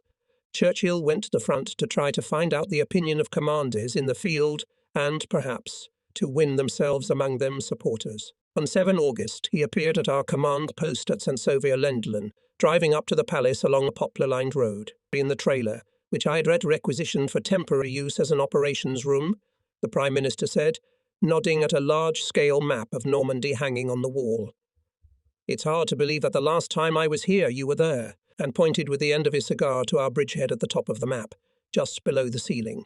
Churchill went to the front to try to find out the opinion of commanders in the field and, perhaps, to win themselves among them supporters. On 7 August, he appeared at our command post at Saint-Sauveur-Lendlen, driving up to the palace along a poplar-lined road. In the trailer, which I had read requisitioned for temporary use as an operations room, the Prime Minister said, nodding at a large-scale map of Normandy hanging on the wall. "It's hard to believe that the last time I was here you were there," and pointed with the end of his cigar to our bridgehead at the top of the map, just below the ceiling.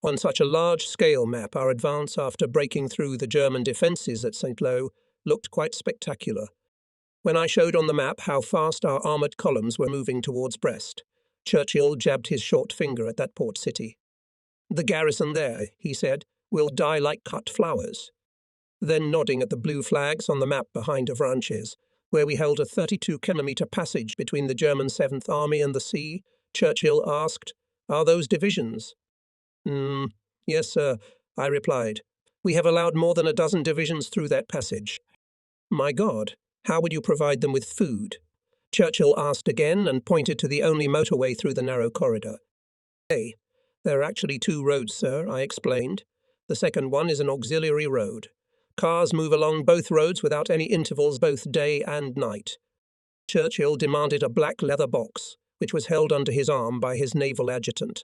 On such a large-scale map, our advance after breaking through the German defences at Saint-Lô looked quite spectacular. When I showed on the map how fast our armoured columns were moving towards Brest, Churchill jabbed his short finger at that port city. "The garrison there," he said, "will die like cut flowers." Then nodding at the blue flags on the map behind Avranches, where we held a 32-kilometre passage between the German 7th Army and the sea, Churchill asked, "Are those divisions?" "Yes, sir," I replied. "We have allowed more than a dozen divisions through that passage." "My God, how would you provide them with food?" Churchill asked again and pointed to the only motorway through the narrow corridor. "Hey, there are actually 2 roads, sir," I explained. "The second one is an auxiliary road. Cars move along both roads without any intervals both day and night." Churchill demanded a black leather box, which was held under his arm by his naval adjutant.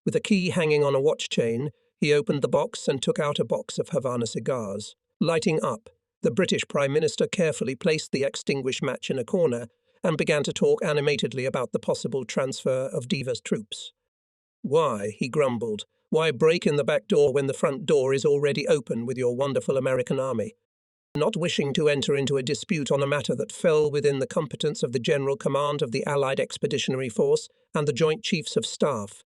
With a key hanging on a watch chain, he opened the box and took out a box of Havana cigars. Lighting up, the British Prime Minister carefully placed the extinguished match in a corner and began to talk animatedly about the possible transfer of Diva's troops. "Why," he grumbled, "why break in the back door when the front door is already open with your wonderful American army?" Not wishing to enter into a dispute on a matter that fell within the competence of the General Command of the Allied Expeditionary Force and the Joint Chiefs of Staff,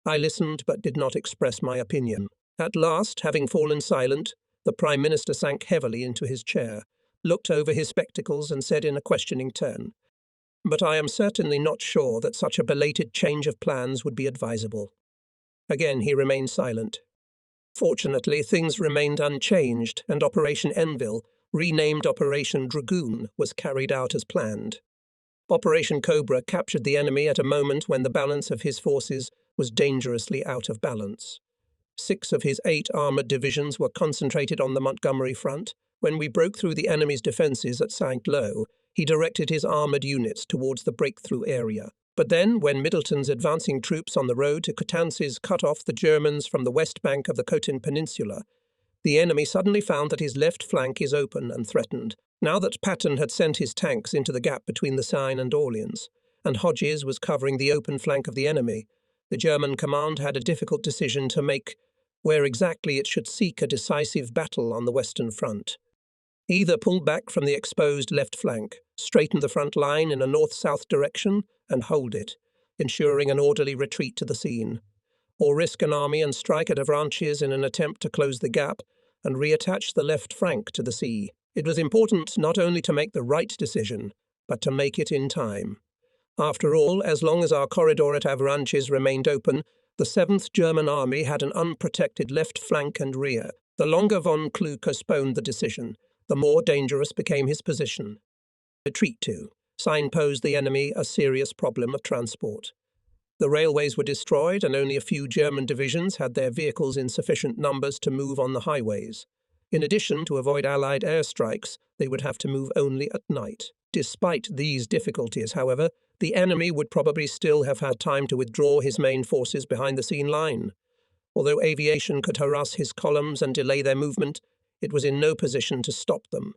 I listened but did not express my opinion. At last, having fallen silent, the Prime Minister sank heavily into his chair, looked over his spectacles and said in a questioning tone, "But I am certainly not sure that such a belated change of plans would be advisable." Again he remained silent. Fortunately, things remained unchanged, and Operation Envil, renamed Operation Dragoon, was carried out as planned. Operation Cobra captured the enemy at a moment when the balance of his forces was dangerously out of balance. 6 of his 8 armoured divisions were concentrated on the Montgomery front. When we broke through the enemy's defences at St. Lo, he directed his armoured units towards the breakthrough area. But then, when Middleton's advancing troops on the road to Coutances cut off the Germans from the west bank of the Cotin Peninsula, the enemy suddenly found that his left flank is open and threatened. Now that Patton had sent his tanks into the gap between the Seine and Orleans, and Hodges was covering the open flank of the enemy, the German command had a difficult decision to make where exactly it should seek a decisive battle on the Western Front. Either pull back from the exposed left flank, straighten the front line in a north-south direction, and hold it, ensuring an orderly retreat to the Seine, or risk an army and strike at Avranches in an attempt to close the gap and reattach the left flank to the sea. It was important not only to make the right decision, but to make it in time. After all, as long as our corridor at Avranches remained open, the 7th German Army had an unprotected left flank and rear. The longer von Kluge postponed the decision, the more dangerous became his position. Retreat to signposed the enemy a serious problem of transport. The railways were destroyed, and only a few German divisions had their vehicles in sufficient numbers to move on the highways. In addition, to avoid Allied airstrikes, they would have to move only at night. Despite these difficulties, however, the enemy would probably still have had time to withdraw his main forces behind the Seine line. Although aviation could harass his columns and delay their movement, it was in no position to stop them.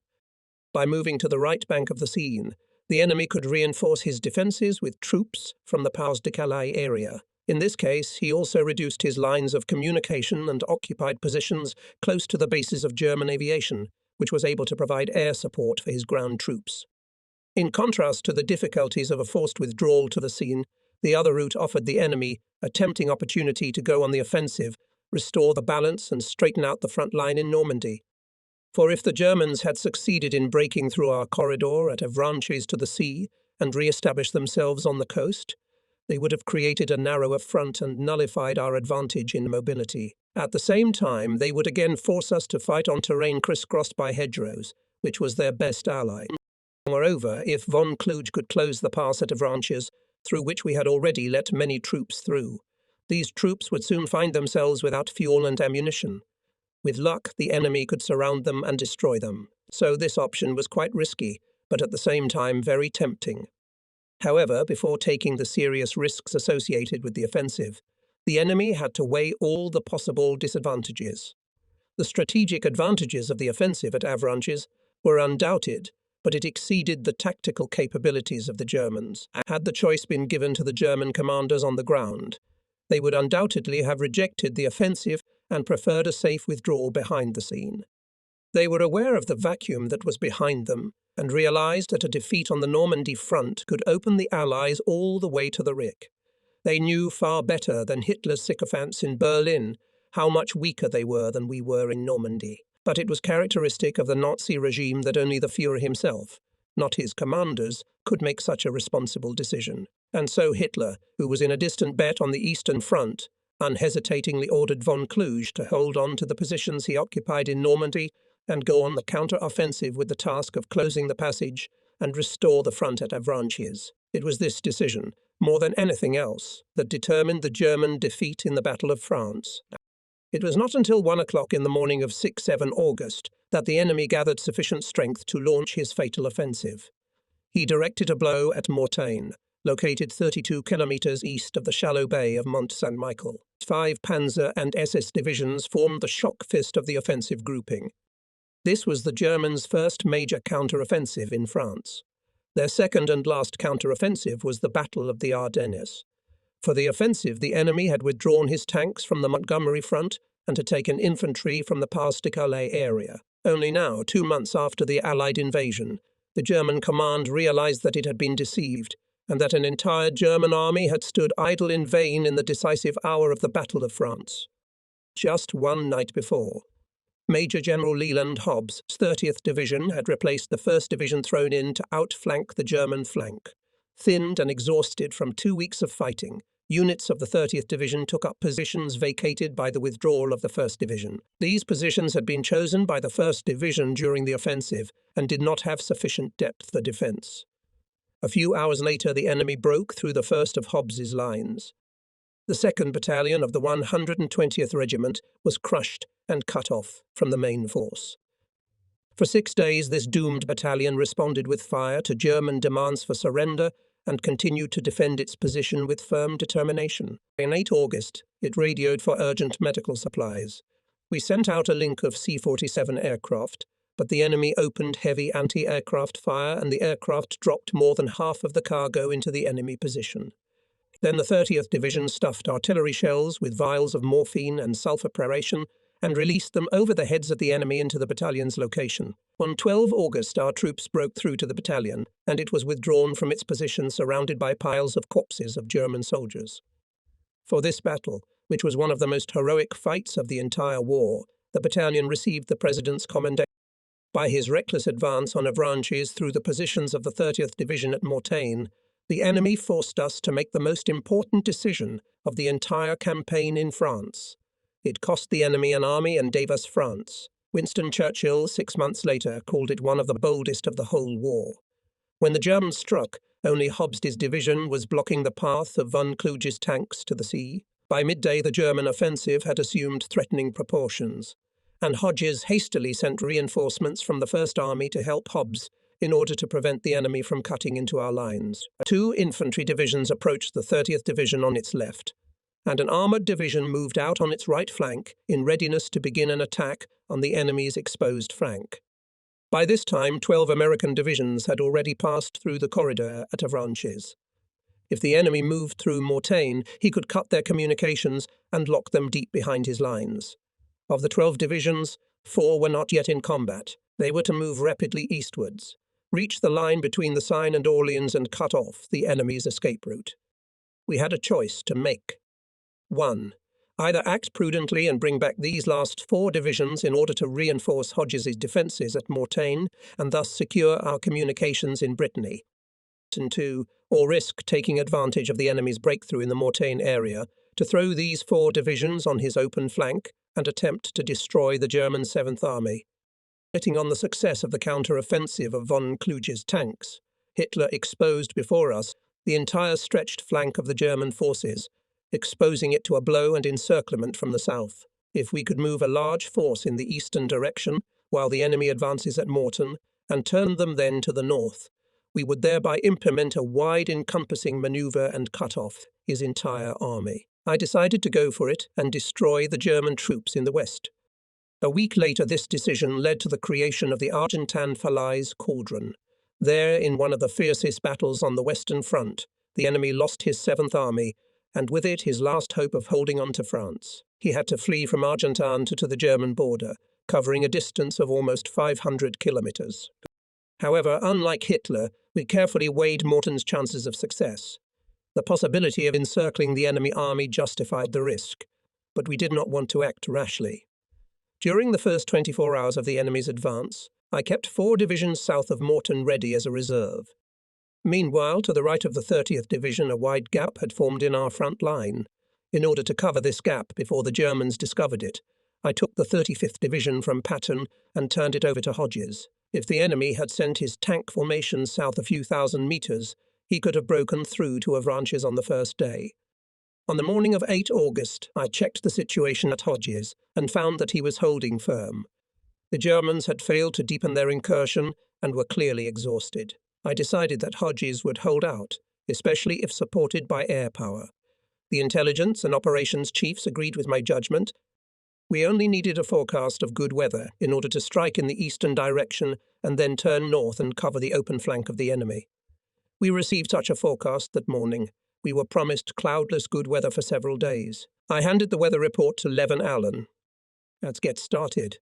By moving to the right bank of the Seine, the enemy could reinforce his defences with troops from the Pas de Calais area. In this case, he also reduced his lines of communication and occupied positions close to the bases of German aviation, which was able to provide air support for his ground troops. In contrast to the difficulties of a forced withdrawal to the Seine, the other route offered the enemy a tempting opportunity to go on the offensive, restore the balance and straighten out the front line in Normandy. For if the Germans had succeeded in breaking through our corridor at Avranches to the sea and re-established themselves on the coast, they would have created a narrower front and nullified our advantage in mobility. At the same time, they would again force us to fight on terrain crisscrossed by hedgerows, which was their best ally. Moreover, if von Kluge could close the pass at Avranches, through which we had already let many troops through, these troops would soon find themselves without fuel and ammunition. With luck, the enemy could surround them and destroy them. So this option was quite risky, but at the same time very tempting. However, before taking the serious risks associated with the offensive, the enemy had to weigh all the possible disadvantages. The strategic advantages of the offensive at Avranches were undoubted, but it exceeded the tactical capabilities of the Germans. Had the choice been given to the German commanders on the ground, they would undoubtedly have rejected the offensive and preferred a safe withdrawal behind the Seine. They were aware of the vacuum that was behind them and realized that a defeat on the Normandy front could open the Allies all the way to the Rik. They knew far better than Hitler's sycophants in Berlin how much weaker they were than we were in Normandy. But it was characteristic of the Nazi regime that only the Führer himself, not his commanders, could make such a responsible decision. And so Hitler, who was in a distant bet on the Eastern Front, unhesitatingly ordered von Kluge to hold on to the positions he occupied in Normandy and go on the counter-offensive with the task of closing the passage and restore the front at Avranches. It was this decision, more than anything else, that determined the German defeat in the Battle of France. It was not until 1 o'clock in the morning of 6-7 August that the enemy gathered sufficient strength to launch his fatal offensive. He directed a blow at Mortagne, located 32 kilometers east of the shallow bay of Mont Saint-Michel. 5 Panzer and SS divisions formed the shock fist of the offensive grouping. This was the Germans' first major counter-offensive in France. Their second and last counter-offensive was the Battle of the Ardennes. For the offensive, the enemy had withdrawn his tanks from the Montgomery front and had taken infantry from the Pas-de-Calais area. Only now, 2 months after the Allied invasion, the German command realized that it had been deceived and that an entire German army had stood idle in vain in the decisive hour of the Battle of France. Just one night before, Major General Leland Hobbs' 30th Division had replaced the 1st Division thrown in to outflank the German flank. Thinned and exhausted from 2 weeks of fighting, units of the 30th Division took up positions vacated by the withdrawal of the 1st Division. These positions had been chosen by the 1st Division during the offensive and did not have sufficient depth for defence. A few hours later, the enemy broke through the first of Hobbs's lines. The 2nd Battalion of the 120th Regiment was crushed and cut off from the main force. For 6 days, this doomed battalion responded with fire to German demands for surrender and continued to defend its position with firm determination. In late August, it radioed for urgent medical supplies. We sent out a link of C-47 aircraft, but the enemy opened heavy anti-aircraft fire and the aircraft dropped more than half of the cargo into the enemy position. Then the 30th Division stuffed artillery shells with vials of morphine and sulfur preparation and released them over the heads of the enemy into the battalion's location. On 12 August, our troops broke through to the battalion, and it was withdrawn from its position surrounded by piles of corpses of German soldiers. For this battle, which was one of the most heroic fights of the entire war, the battalion received the President's commendation. By his reckless advance on Avranches through the positions of the 30th Division at Mortagne, the enemy forced us to make the most important decision of the entire campaign in France. It cost the enemy an army and gave us France. Winston Churchill, 6 months later, called it one of the boldest of the whole war. When the Germans struck, only Hobbs's division was blocking the path of von Kluge's tanks to the sea. By midday, the German offensive had assumed threatening proportions, and Hodges hastily sent reinforcements from the First Army to help Hobbs in order to prevent the enemy from cutting into our lines. 2 infantry divisions approached the 30th Division on its left, and an armoured division moved out on its right flank in readiness to begin an attack on the enemy's exposed flank. By this time, 12 American divisions had already passed through the corridor at Avranches. If the enemy moved through Mortagne, he could cut their communications and lock them deep behind his lines. Of the 12 divisions, 4 were not yet in combat. They were to move rapidly eastwards, reach the line between the Seine and Orleans and cut off the enemy's escape route. We had a choice to make. 1. Either act prudently and bring back these last 4 divisions in order to reinforce Hodges's defences at Mortagne and thus secure our communications in Brittany. And 2. Or risk taking advantage of the enemy's breakthrough in the Mortagne area to throw these 4 divisions on his open flank and attempt to destroy the German 7th Army. Betting on the success of the counter-offensive of von Kluge's tanks, Hitler exposed before us the entire stretched flank of the German forces, exposing it to a blow and encirclement from the south. If we could move a large force in the eastern direction while the enemy advances at Mortain and turn them then to the north, we would thereby implement a wide encompassing manoeuvre and cut off his entire army. I decided to go for it and destroy the German troops in the west. A week later, this decision led to the creation of the Argentan-Falaise Cauldron. There, in one of the fiercest battles on the Western Front, the enemy lost his 7th Army, and with it his last hope of holding on to France. He had to flee from Argentan to the German border, covering a distance of almost 500 kilometers. However, unlike Hitler, we carefully weighed Morton's chances of success. The possibility of encircling the enemy army justified the risk, but we did not want to act rashly. During the first 24 hours of the enemy's advance, I kept 4 divisions south of Mortain ready as a reserve. Meanwhile, to the right of the 30th Division, a wide gap had formed in our front line. In order to cover this gap before the Germans discovered it, I took the 35th Division from Patton and turned it over to Hodges. If the enemy had sent his tank formation south a few thousand meters, he could have broken through to Avranches on the first day. On the morning of 8 August, I checked the situation at Hodges and found that he was holding firm. The Germans had failed to deepen their incursion and were clearly exhausted. I decided that Hodges would hold out especially if supported by air power. The intelligence and operations chiefs agreed with my judgment. We only needed a forecast of good weather in order to strike in the eastern direction and then turn north and cover the open flank of the enemy. We received such a forecast that morning. We were promised cloudless good weather for several days. I handed the weather report to Levin Allen. "Let's get started,"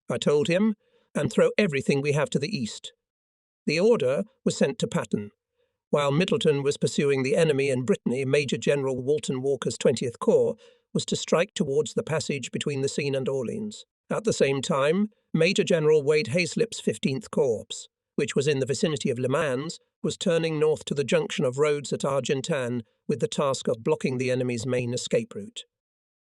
I told him, "and throw everything we have to the east." The order was sent to Patton. While Middleton was pursuing the enemy in Brittany, Major General Walton Walker's 20th Corps was to strike towards the passage between the Seine and Orleans. At the same time, Major General Wade Haslip's 15th Corps, which was in the vicinity of Le Mans, was turning north to the junction of roads at Argentan with the task of blocking the enemy's main escape route.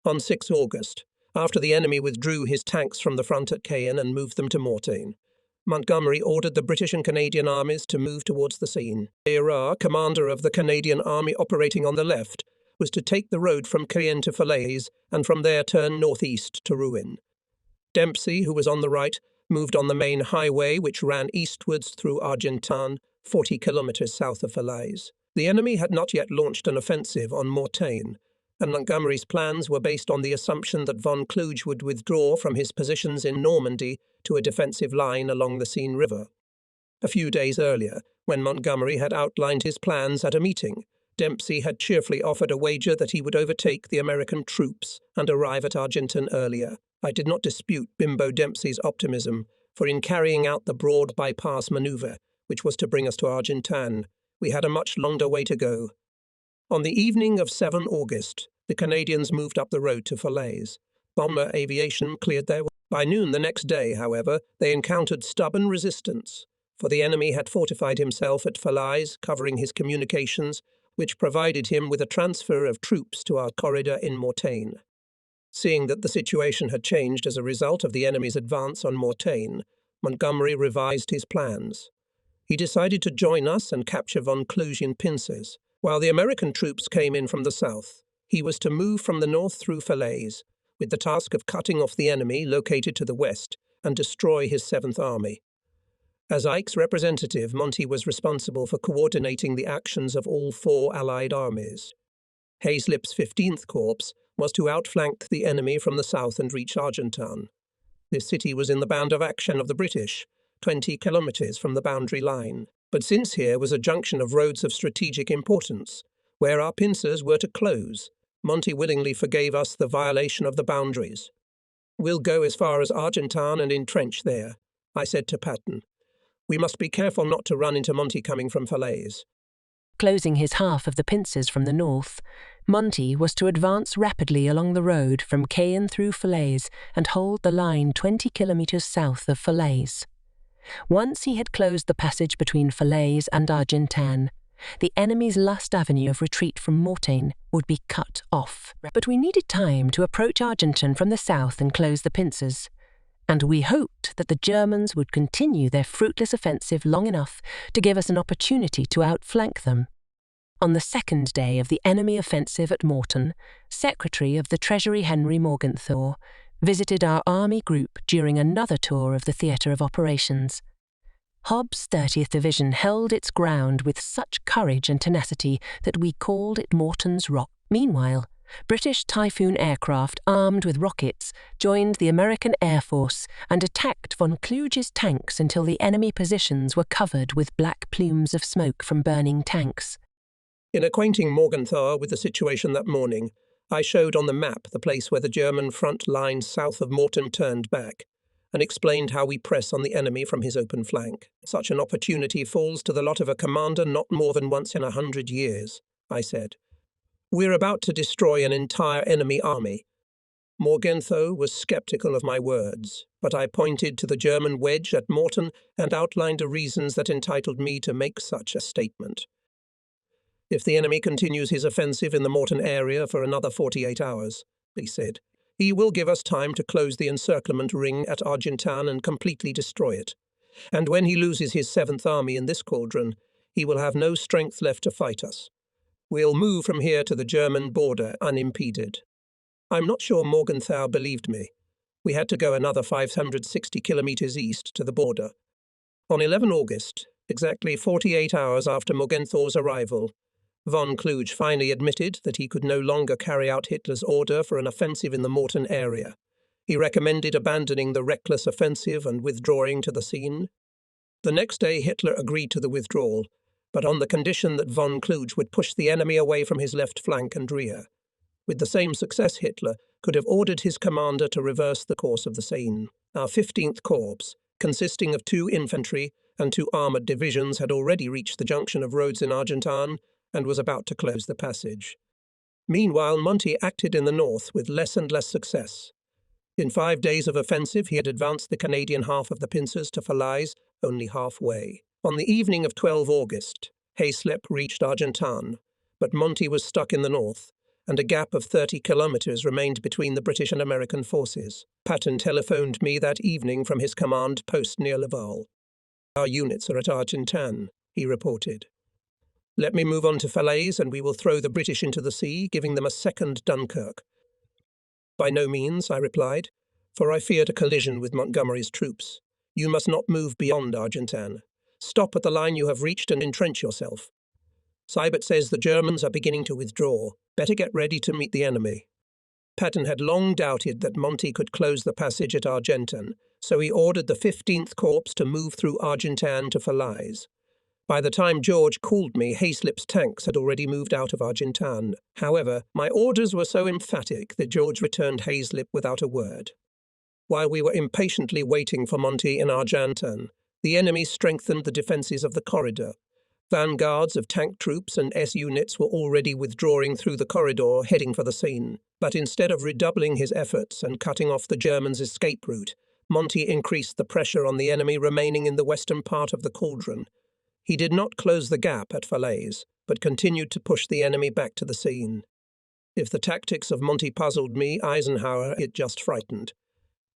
On 6 August, after the enemy withdrew his tanks from the front at Caen and moved them to Mortain, Montgomery ordered the British and Canadian armies to move towards the Seine. Eyrat, commander of the Canadian army operating on the left, was to take the road from Caen to Falaise and from there turn northeast to Rouen. Dempsey, who was on the right, moved on the main highway which ran eastwards through Argentan, 40 kilometres south of Falaise. The enemy had not yet launched an offensive on Mortain, and Montgomery's plans were based on the assumption that von Kluge would withdraw from his positions in Normandy to a defensive line along the Seine River. A few days earlier, when Montgomery had outlined his plans at a meeting, Dempsey had cheerfully offered a wager that he would overtake the American troops and arrive at Argentan earlier. I did not dispute Bimbo Dempsey's optimism, for in carrying out the broad bypass manoeuvre, which was to bring us to Argentan, we had a much longer way to go. On the evening of 7 August, the Canadians moved up the road to Falaise. Bomber aviation cleared their way. By noon the next day, however, they encountered stubborn resistance, for the enemy had fortified himself at Falaise, covering his communications, which provided him with a transfer of troops to our corridor in Mortain. Seeing that the situation had changed as a result of the enemy's advance on Mortain, Montgomery revised his plans. He decided to join us and capture von Kluge in pincers. While the American troops came in from the south, he was to move from the north through Falaise, with the task of cutting off the enemy located to the west and destroy his 7th Army. As Ike's representative, Monty was responsible for coordinating the actions of all 4 Allied armies. Haslip's 15th Corps was to outflank the enemy from the south and reach Argentan. This city was in the band of action of the British, 20 kilometres from the boundary line. But since here was a junction of roads of strategic importance, where our pincers were to close, Monty willingly forgave us the violation of the boundaries. "We'll go as far as Argentan and entrench there," I said to Patton. "We must be careful not to run into Monty coming from Falaise." Closing his half of the pincers from the north, Monty was to advance rapidly along the road from Caen through Falaise and hold the line 20 kilometres south of Falaise. Once he had closed the passage between Falaise and Argentan, the enemy's last avenue of retreat from Mortain would be cut off. But we needed time to approach Argentan from the south and close the pincers, and we hoped that the Germans would continue their fruitless offensive long enough to give us an opportunity to outflank them. On the second day of the enemy offensive at Mortain, Secretary of the Treasury Henry Morgenthau visited our army group during another tour of the theatre of operations. Hobbs' 30th Division held its ground with such courage and tenacity that we called it Morton's Rock. Meanwhile, British Typhoon aircraft armed with rockets joined the American Air Force and attacked von Kluge's tanks until the enemy positions were covered with black plumes of smoke from burning tanks. In acquainting Morgenthau with the situation that morning, I showed on the map the place where the German front line south of Mortain turned back, and explained how we press on the enemy from his open flank. "Such an opportunity falls to the lot of a commander not more than once in 100 years, I said. "We're about to destroy an entire enemy army." Morgenthau was sceptical of my words, but I pointed to the German wedge at Mortain and outlined the reasons that entitled me to make such a statement. "If the enemy continues his offensive in the Mortain area for another 48 hours, he said, "he will give us time to close the encirclement ring at Argentan and completely destroy it. And when he loses his 7th Army in this cauldron, he will have no strength left to fight us. We'll move from here to the German border unimpeded." I'm not sure Morgenthau believed me. We had to go another 560 kilometres east to the border. On 11 August, exactly 48 hours after Morgenthau's arrival, Von Kluge finally admitted that he could no longer carry out Hitler's order for an offensive in the Morton area. He recommended abandoning the reckless offensive and withdrawing to the Seine. The next day Hitler agreed to the withdrawal, but on the condition that von Kluge would push the enemy away from his left flank and rear. With the same success, Hitler could have ordered his commander to reverse the course of the Seine. Our 15th Corps, consisting of 2 infantry and 2 armoured divisions, had already reached the junction of roads in Argentan and was about to close the passage. Meanwhile, Monty acted in the north with less and less success. In 5 days of offensive, he had advanced the Canadian half of the pincers to Falaise, only halfway. On the evening of 12 August, Hayslip reached Argentan, but Monty was stuck in the north, and a gap of 30 kilometres remained between the British and American forces. Patton telephoned me that evening from his command post near Laval. "Our units are at Argentan," he reported. "Let me move on to Falaise and we will throw the British into the sea, giving them a second Dunkirk." "By no means," I replied, "for I feared a collision with Montgomery's troops. You must not move beyond Argentan. Stop at the line you have reached and entrench yourself. Seibert says the Germans are beginning to withdraw. Better get ready to meet the enemy." Patton had long doubted that Monty could close the passage at Argentan, so he ordered the 15th Corps to move through Argentan to Falaise. By the time George called me, Hayslip's tanks had already moved out of Argentan. However, my orders were so emphatic that George returned Hayslip without a word. While we were impatiently waiting for Monty in Argentan, the enemy strengthened the defences of the corridor. Vanguards of tank troops and S units were already withdrawing through the corridor, heading for the Seine. But instead of redoubling his efforts and cutting off the Germans' escape route, Monty increased the pressure on the enemy remaining in the western part of the cauldron. He did not close the gap at Falaise, but continued to push the enemy back to the Seine. If the tactics of Monty puzzled me, Eisenhower it just frightened.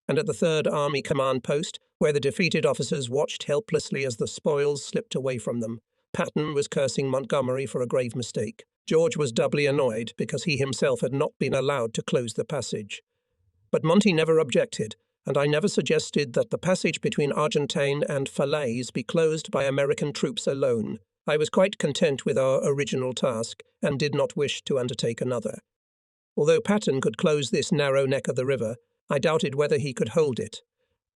And at the 3rd Army Command Post, where the defeated officers watched helplessly as the spoils slipped away from them, Patton was cursing Montgomery for a grave mistake. George was doubly annoyed because he himself had not been allowed to close the passage. But Monty never objected, and I never suggested that the passage between Argentan and Falaise be closed by American troops alone. I was quite content with our original task and did not wish to undertake another. Although Patton could close this narrow neck of the river, I doubted whether he could hold it.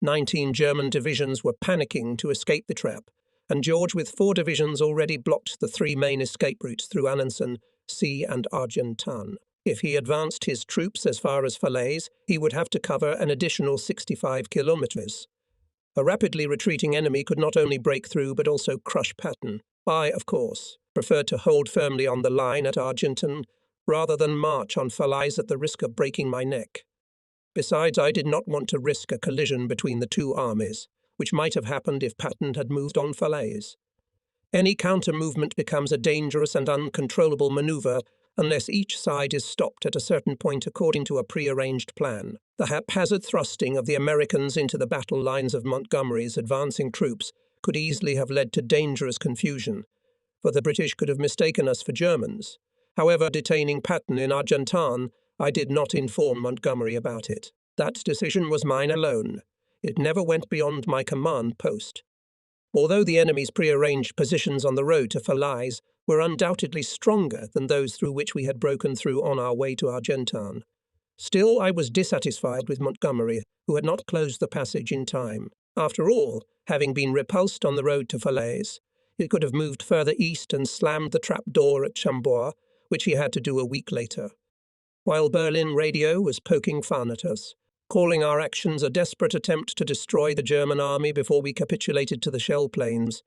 19 German divisions were panicking to escape the trap, and George with 4 divisions already blocked the 3 main escape routes through Alençon, Sea and Argentan. If he advanced his troops as far as Falaise, he would have to cover an additional 65 kilometres. A rapidly retreating enemy could not only break through but also crush Patton. I, of course, preferred to hold firmly on the line at Argentan rather than march on Falaise at the risk of breaking my neck. Besides, I did not want to risk a collision between the 2 armies, which might have happened if Patton had moved on Falaise. Any counter-movement becomes a dangerous and uncontrollable manoeuvre unless each side is stopped at a certain point according to a pre-arranged plan. The haphazard thrusting of the Americans into the battle lines of Montgomery's advancing troops could easily have led to dangerous confusion, for the British could have mistaken us for Germans. However, detaining Patton in Argentan, I did not inform Montgomery about it. That decision was mine alone. It never went beyond my command post. Although the enemy's prearranged positions on the road to Falaise were undoubtedly stronger than those through which we had broken through on our way to Argentan, still I was dissatisfied with Montgomery, who had not closed the passage in time. After all, having been repulsed on the road to Falaise, he could have moved further east and slammed the trap door at Chambord, which he had to do a week later. While Berlin radio was poking fun at us, calling our actions a desperate attempt to destroy the German army before we capitulated to the shell planes,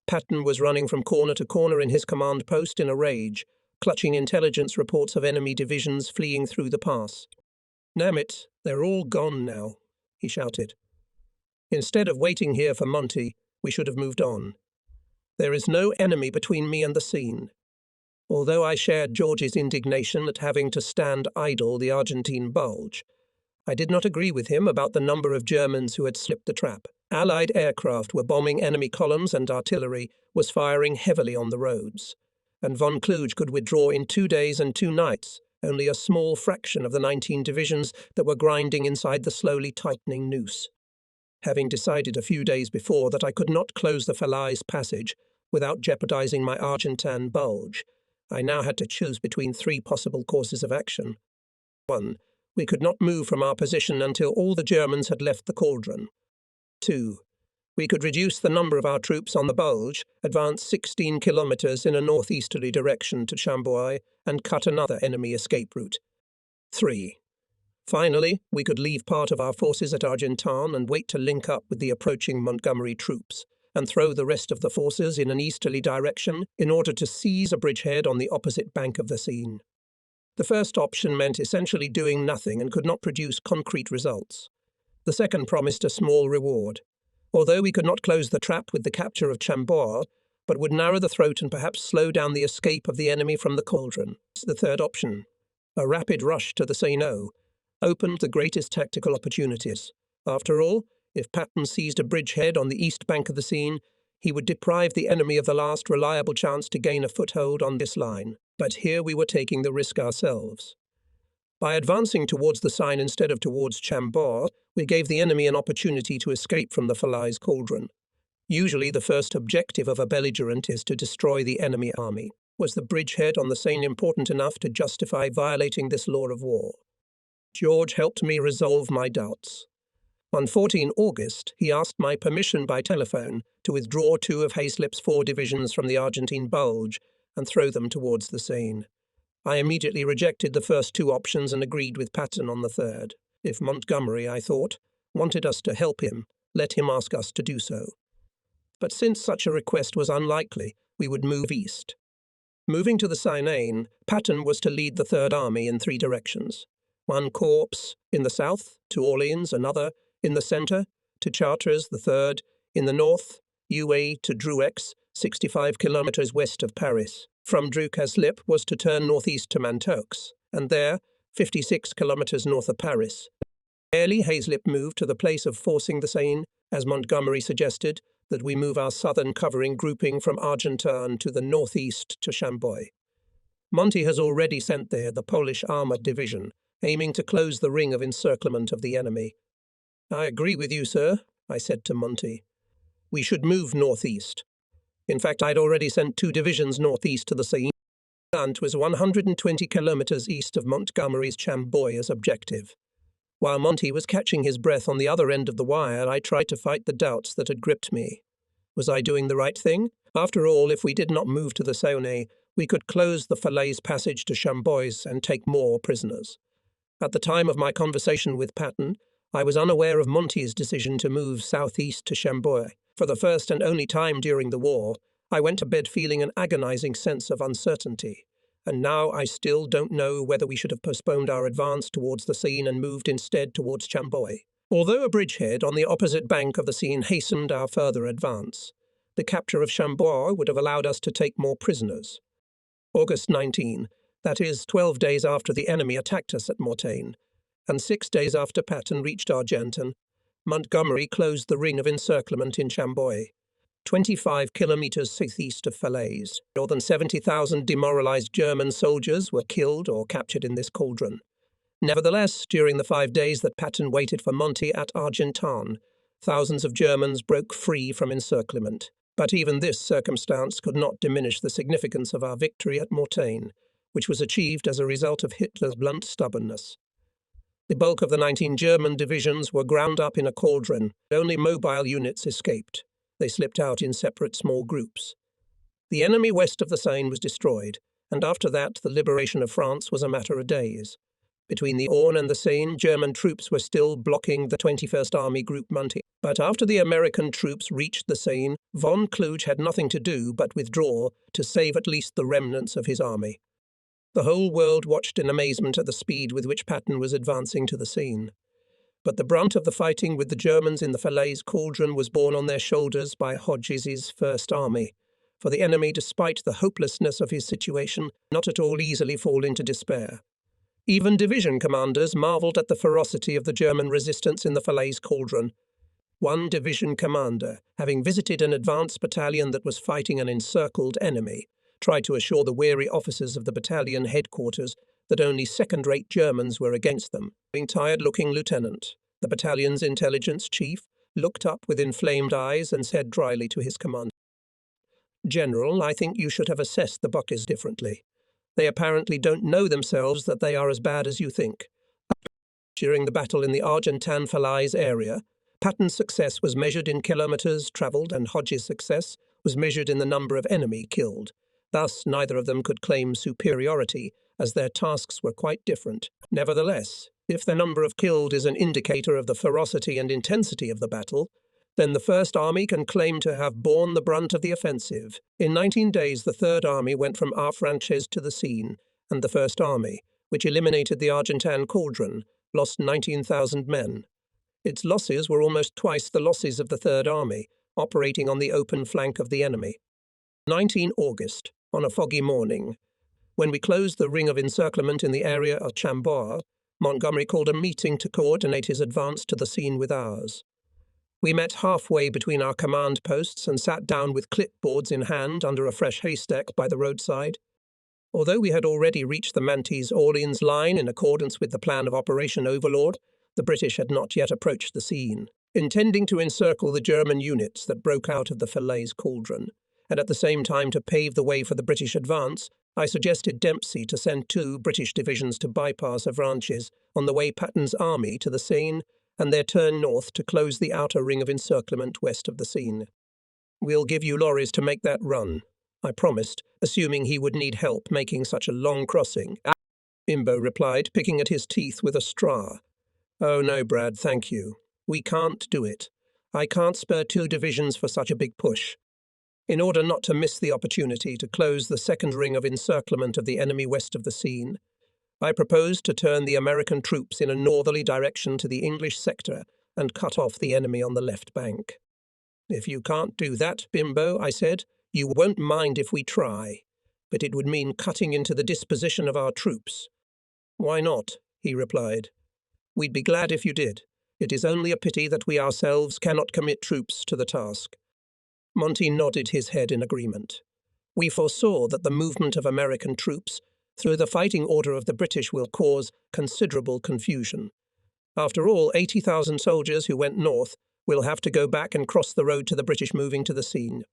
Patton was running from corner to corner in his command post in a rage, clutching intelligence reports of enemy divisions fleeing through the pass. "Damn it, they're all gone now," he shouted. "Instead of waiting here for Monty, we should have moved on. There is no enemy between me and the Seine." Although I shared George's indignation at having to stand idle the Argentine bulge, I did not agree with him about the number of Germans who had slipped the trap. Allied aircraft were bombing enemy columns and artillery was firing heavily on the roads, and von Kluge could withdraw in 2 days and 2 nights, only a small fraction of the 19 divisions that were grinding inside the slowly tightening noose. Having decided a few days before that I could not close the Falaise passage without jeopardizing my Argentan bulge, I now had to choose between three possible courses of action. 1. We could not move from our position until all the Germans had left the cauldron. 2. We could reduce the number of our troops on the Bulge, advance 16 kilometres in a northeasterly direction to Chambois, and cut another enemy escape route. 3. Finally, we could leave part of our forces at Argentan and wait to link up with the approaching Montgomery troops, and throw the rest of the forces in an easterly direction in order to seize a bridgehead on the opposite bank of the Seine. The first option meant essentially doing nothing and could not produce concrete results. The second promised a small reward. Although we could not close the trap with the capture of Chambord, but would narrow the throat and perhaps slow down the escape of the enemy from the cauldron. The third option, a rapid rush to the Seine, opened the greatest tactical opportunities. After all, if Patton seized a bridgehead on the east bank of the Seine, he would deprive the enemy of the last reliable chance to gain a foothold on this line. But here we were taking the risk ourselves. By advancing towards the Seine instead of towards Chambord, we gave the enemy an opportunity to escape from the Falaise cauldron. Usually the first objective of a belligerent is to destroy the enemy army. Was the bridgehead on the Seine important enough to justify violating this law of war? George helped me resolve my doubts. On 14 August, he asked my permission by telephone to withdraw 2 of Hayslip's 4 divisions from the Argentine Bulge and throw them towards the Seine. I immediately rejected the first 2 options and agreed with Patton on the third. If Montgomery, I thought, wanted us to help him, let him ask us to do so. But since such a request was unlikely, we would move east. Moving to the Seine, Patton was to lead the Third Army in 3 directions. 1 corps in the south, to Orleans, another in the centre, to Chartres, the third, in the north, UA to Druex, 65 kilometres west of Paris. From Dreux-Hayslip was to turn northeast to Mantoux, and there, 56 kilometres north of Paris. Rarely Hayslip moved to the place of forcing the Seine, as Montgomery suggested, that we move our southern covering grouping from Argentan to the northeast to Chambois. Monty has already sent there the Polish armoured division, aiming to close the ring of encirclement of the enemy. I agree with you, sir, I said to Monty. We should move northeast. In fact, I'd already sent 2 divisions northeast to the Seine, and was 120 kilometres east of Montgomery's Chambois as objective. While Monty was catching his breath on the other end of the wire, I tried to fight the doubts that had gripped me. Was I doing the right thing? After all, if we did not move to the Saône, we could close the Falaise passage to Chambois and take more prisoners. At the time of my conversation with Patton, I was unaware of Monty's decision to move southeast to Chambois. For the first and only time during the war, I went to bed feeling an agonizing sense of uncertainty, and now I still don't know whether we should have postponed our advance towards the Seine and moved instead towards Chambois. Although a bridgehead on the opposite bank of the Seine hastened our further advance, the capture of Chambois would have allowed us to take more prisoners. August 19, that is 12 days after the enemy attacked us at Mortagne, and 6 days after Patton reached Argentan, Montgomery closed the ring of encirclement in Chambois, 25 kilometres southeast of Falaise. More than 70,000 demoralised German soldiers were killed or captured in this cauldron. Nevertheless, during the 5 days that Patton waited for Monty at Argentan, thousands of Germans broke free from encirclement. But even this circumstance could not diminish the significance of our victory at Mortagne, which was achieved as a result of Hitler's blunt stubbornness. The bulk of the 19 German divisions were ground up in a cauldron. Only mobile units escaped. They slipped out in separate small groups. The enemy west of the Seine was destroyed, and after that the liberation of France was a matter of days. Between the Orne and the Seine, German troops were still blocking the 21st Army Group Monty. But after the American troops reached the Seine, von Kluge had nothing to do but withdraw to save at least the remnants of his army. The whole world watched in amazement at the speed with which Patton was advancing to the Seine. But the brunt of the fighting with the Germans in the Falaise cauldron was borne on their shoulders by Hodges's First Army, for the enemy, despite the hopelessness of his situation, did not at all easily fall into despair. Even division commanders marvelled at the ferocity of the German resistance in the Falaise cauldron. One division commander, having visited an advance battalion that was fighting an encircled enemy, tried to assure the weary officers of the battalion headquarters that only second-rate Germans were against them. A tired-looking lieutenant, the battalion's intelligence chief, looked up with inflamed eyes and said dryly to his commander, "General, I think you should have assessed the Boches differently. They apparently don't know themselves that they are as bad as you think. During the battle in the Argentan Falaise area, Patton's success was measured in kilometres travelled and Hodges' success was measured in the number of enemy killed. Thus, neither of them could claim superiority, as their tasks were quite different. Nevertheless, if the number of killed is an indicator of the ferocity and intensity of the battle, then the First Army can claim to have borne the brunt of the offensive. In 19 days, the Third Army went from Arfranches to the Seine, and the First Army, which eliminated the Argentan cauldron, lost 19,000 men. Its losses were almost twice the losses of the Third Army, operating on the open flank of the enemy. 19 August, on a foggy morning, when we closed the ring of encirclement in the area of Chambord, Montgomery called a meeting to coordinate his advance to the Seine with ours. We met halfway between our command posts and sat down with clipboards in hand under a fresh haystack by the roadside. Although we had already reached the Mantes-Orleans line in accordance with the plan of Operation Overlord, the British had not yet approached the Seine. Intending to encircle the German units that broke out of the Falaise cauldron, and at the same time to pave the way for the British advance, I suggested Dempsey to send 2 British divisions to bypass Avranches on the way Patton's army to the Seine and their turn north to close the outer ring of encirclement west of the Seine. "We'll give you lorries to make that run," I promised, assuming he would need help making such a long crossing. Bimbo replied, picking at his teeth with a straw. "Oh no, Brad, thank you. We can't do it. I can't spare 2 divisions for such a big push." In order not to miss the opportunity to close the second ring of encirclement of the enemy west of the Seine, I proposed to turn the American troops in a northerly direction to the English sector and cut off the enemy on the left bank. "If you can't do that, Bimbo," I said, "you won't mind if we try, but it would mean cutting into the disposition of our troops." "Why not?" he replied. "We'd be glad if you did. It is only a pity that we ourselves cannot commit troops to the task." Monty nodded his head in agreement. "We foresaw that the movement of American troops through the fighting order of the British will cause considerable confusion. After all, 80,000 soldiers who went north will have to go back and cross the road to the British moving to the Seine.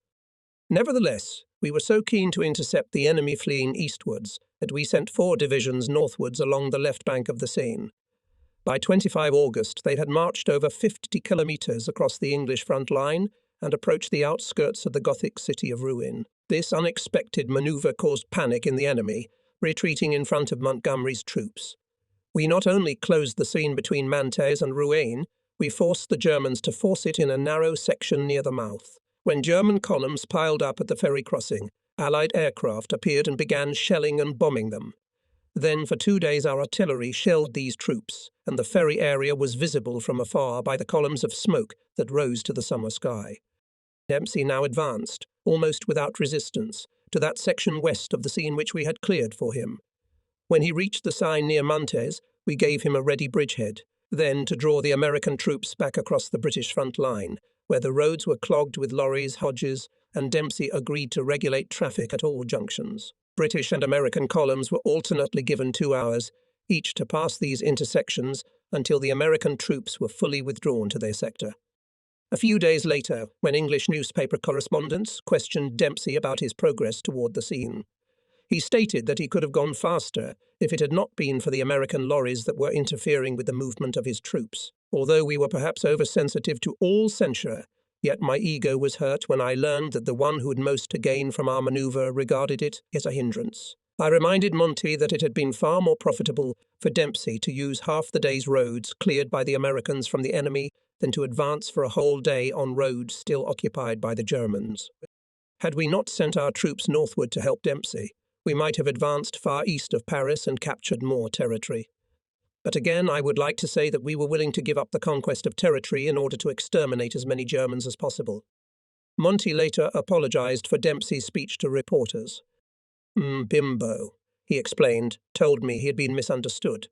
Nevertheless, we were so keen to intercept the enemy fleeing eastwards that we sent 4 divisions northwards along the left bank of the Seine. By 25 August, they had marched over 50 kilometres across the English front line and approached the outskirts of the Gothic city of Rouen. This unexpected manoeuvre caused panic in the enemy, retreating in front of Montgomery's troops. We not only closed the Seine between Mantes and Rouen, we forced the Germans to force it in a narrow section near the mouth. When German columns piled up at the ferry crossing, Allied aircraft appeared and began shelling and bombing them. Then for 2 days our artillery shelled these troops, and the ferry area was visible from afar by the columns of smoke that rose to the summer sky. Dempsey now advanced, almost without resistance, to that section west of the Seine which we had cleared for him. When he reached the Seine near Mantes, we gave him a ready bridgehead, then to draw the American troops back across the British front line, where the roads were clogged with lorries, Hodges, and Dempsey agreed to regulate traffic at all junctions. British and American columns were alternately given 2 hours, each to pass these intersections until the American troops were fully withdrawn to their sector. A few days later, when English newspaper correspondents questioned Dempsey about his progress toward the Seine, he stated that he could have gone faster if it had not been for the American lorries that were interfering with the movement of his troops. Although we were perhaps oversensitive to all censure, yet my ego was hurt when I learned that the one who had most to gain from our manoeuvre regarded it as a hindrance. I reminded Monty that it had been far more profitable for Dempsey to use half the day's roads cleared by the Americans from the enemy than to advance for a whole day on roads still occupied by the Germans. Had we not sent our troops northward to help Dempsey, we might have advanced far east of Paris and captured more territory. But again, I would like to say that we were willing to give up the conquest of territory in order to exterminate as many Germans as possible. Monty later apologized for Dempsey's speech to reporters. "Bimbo," he explained, told me he had been misunderstood.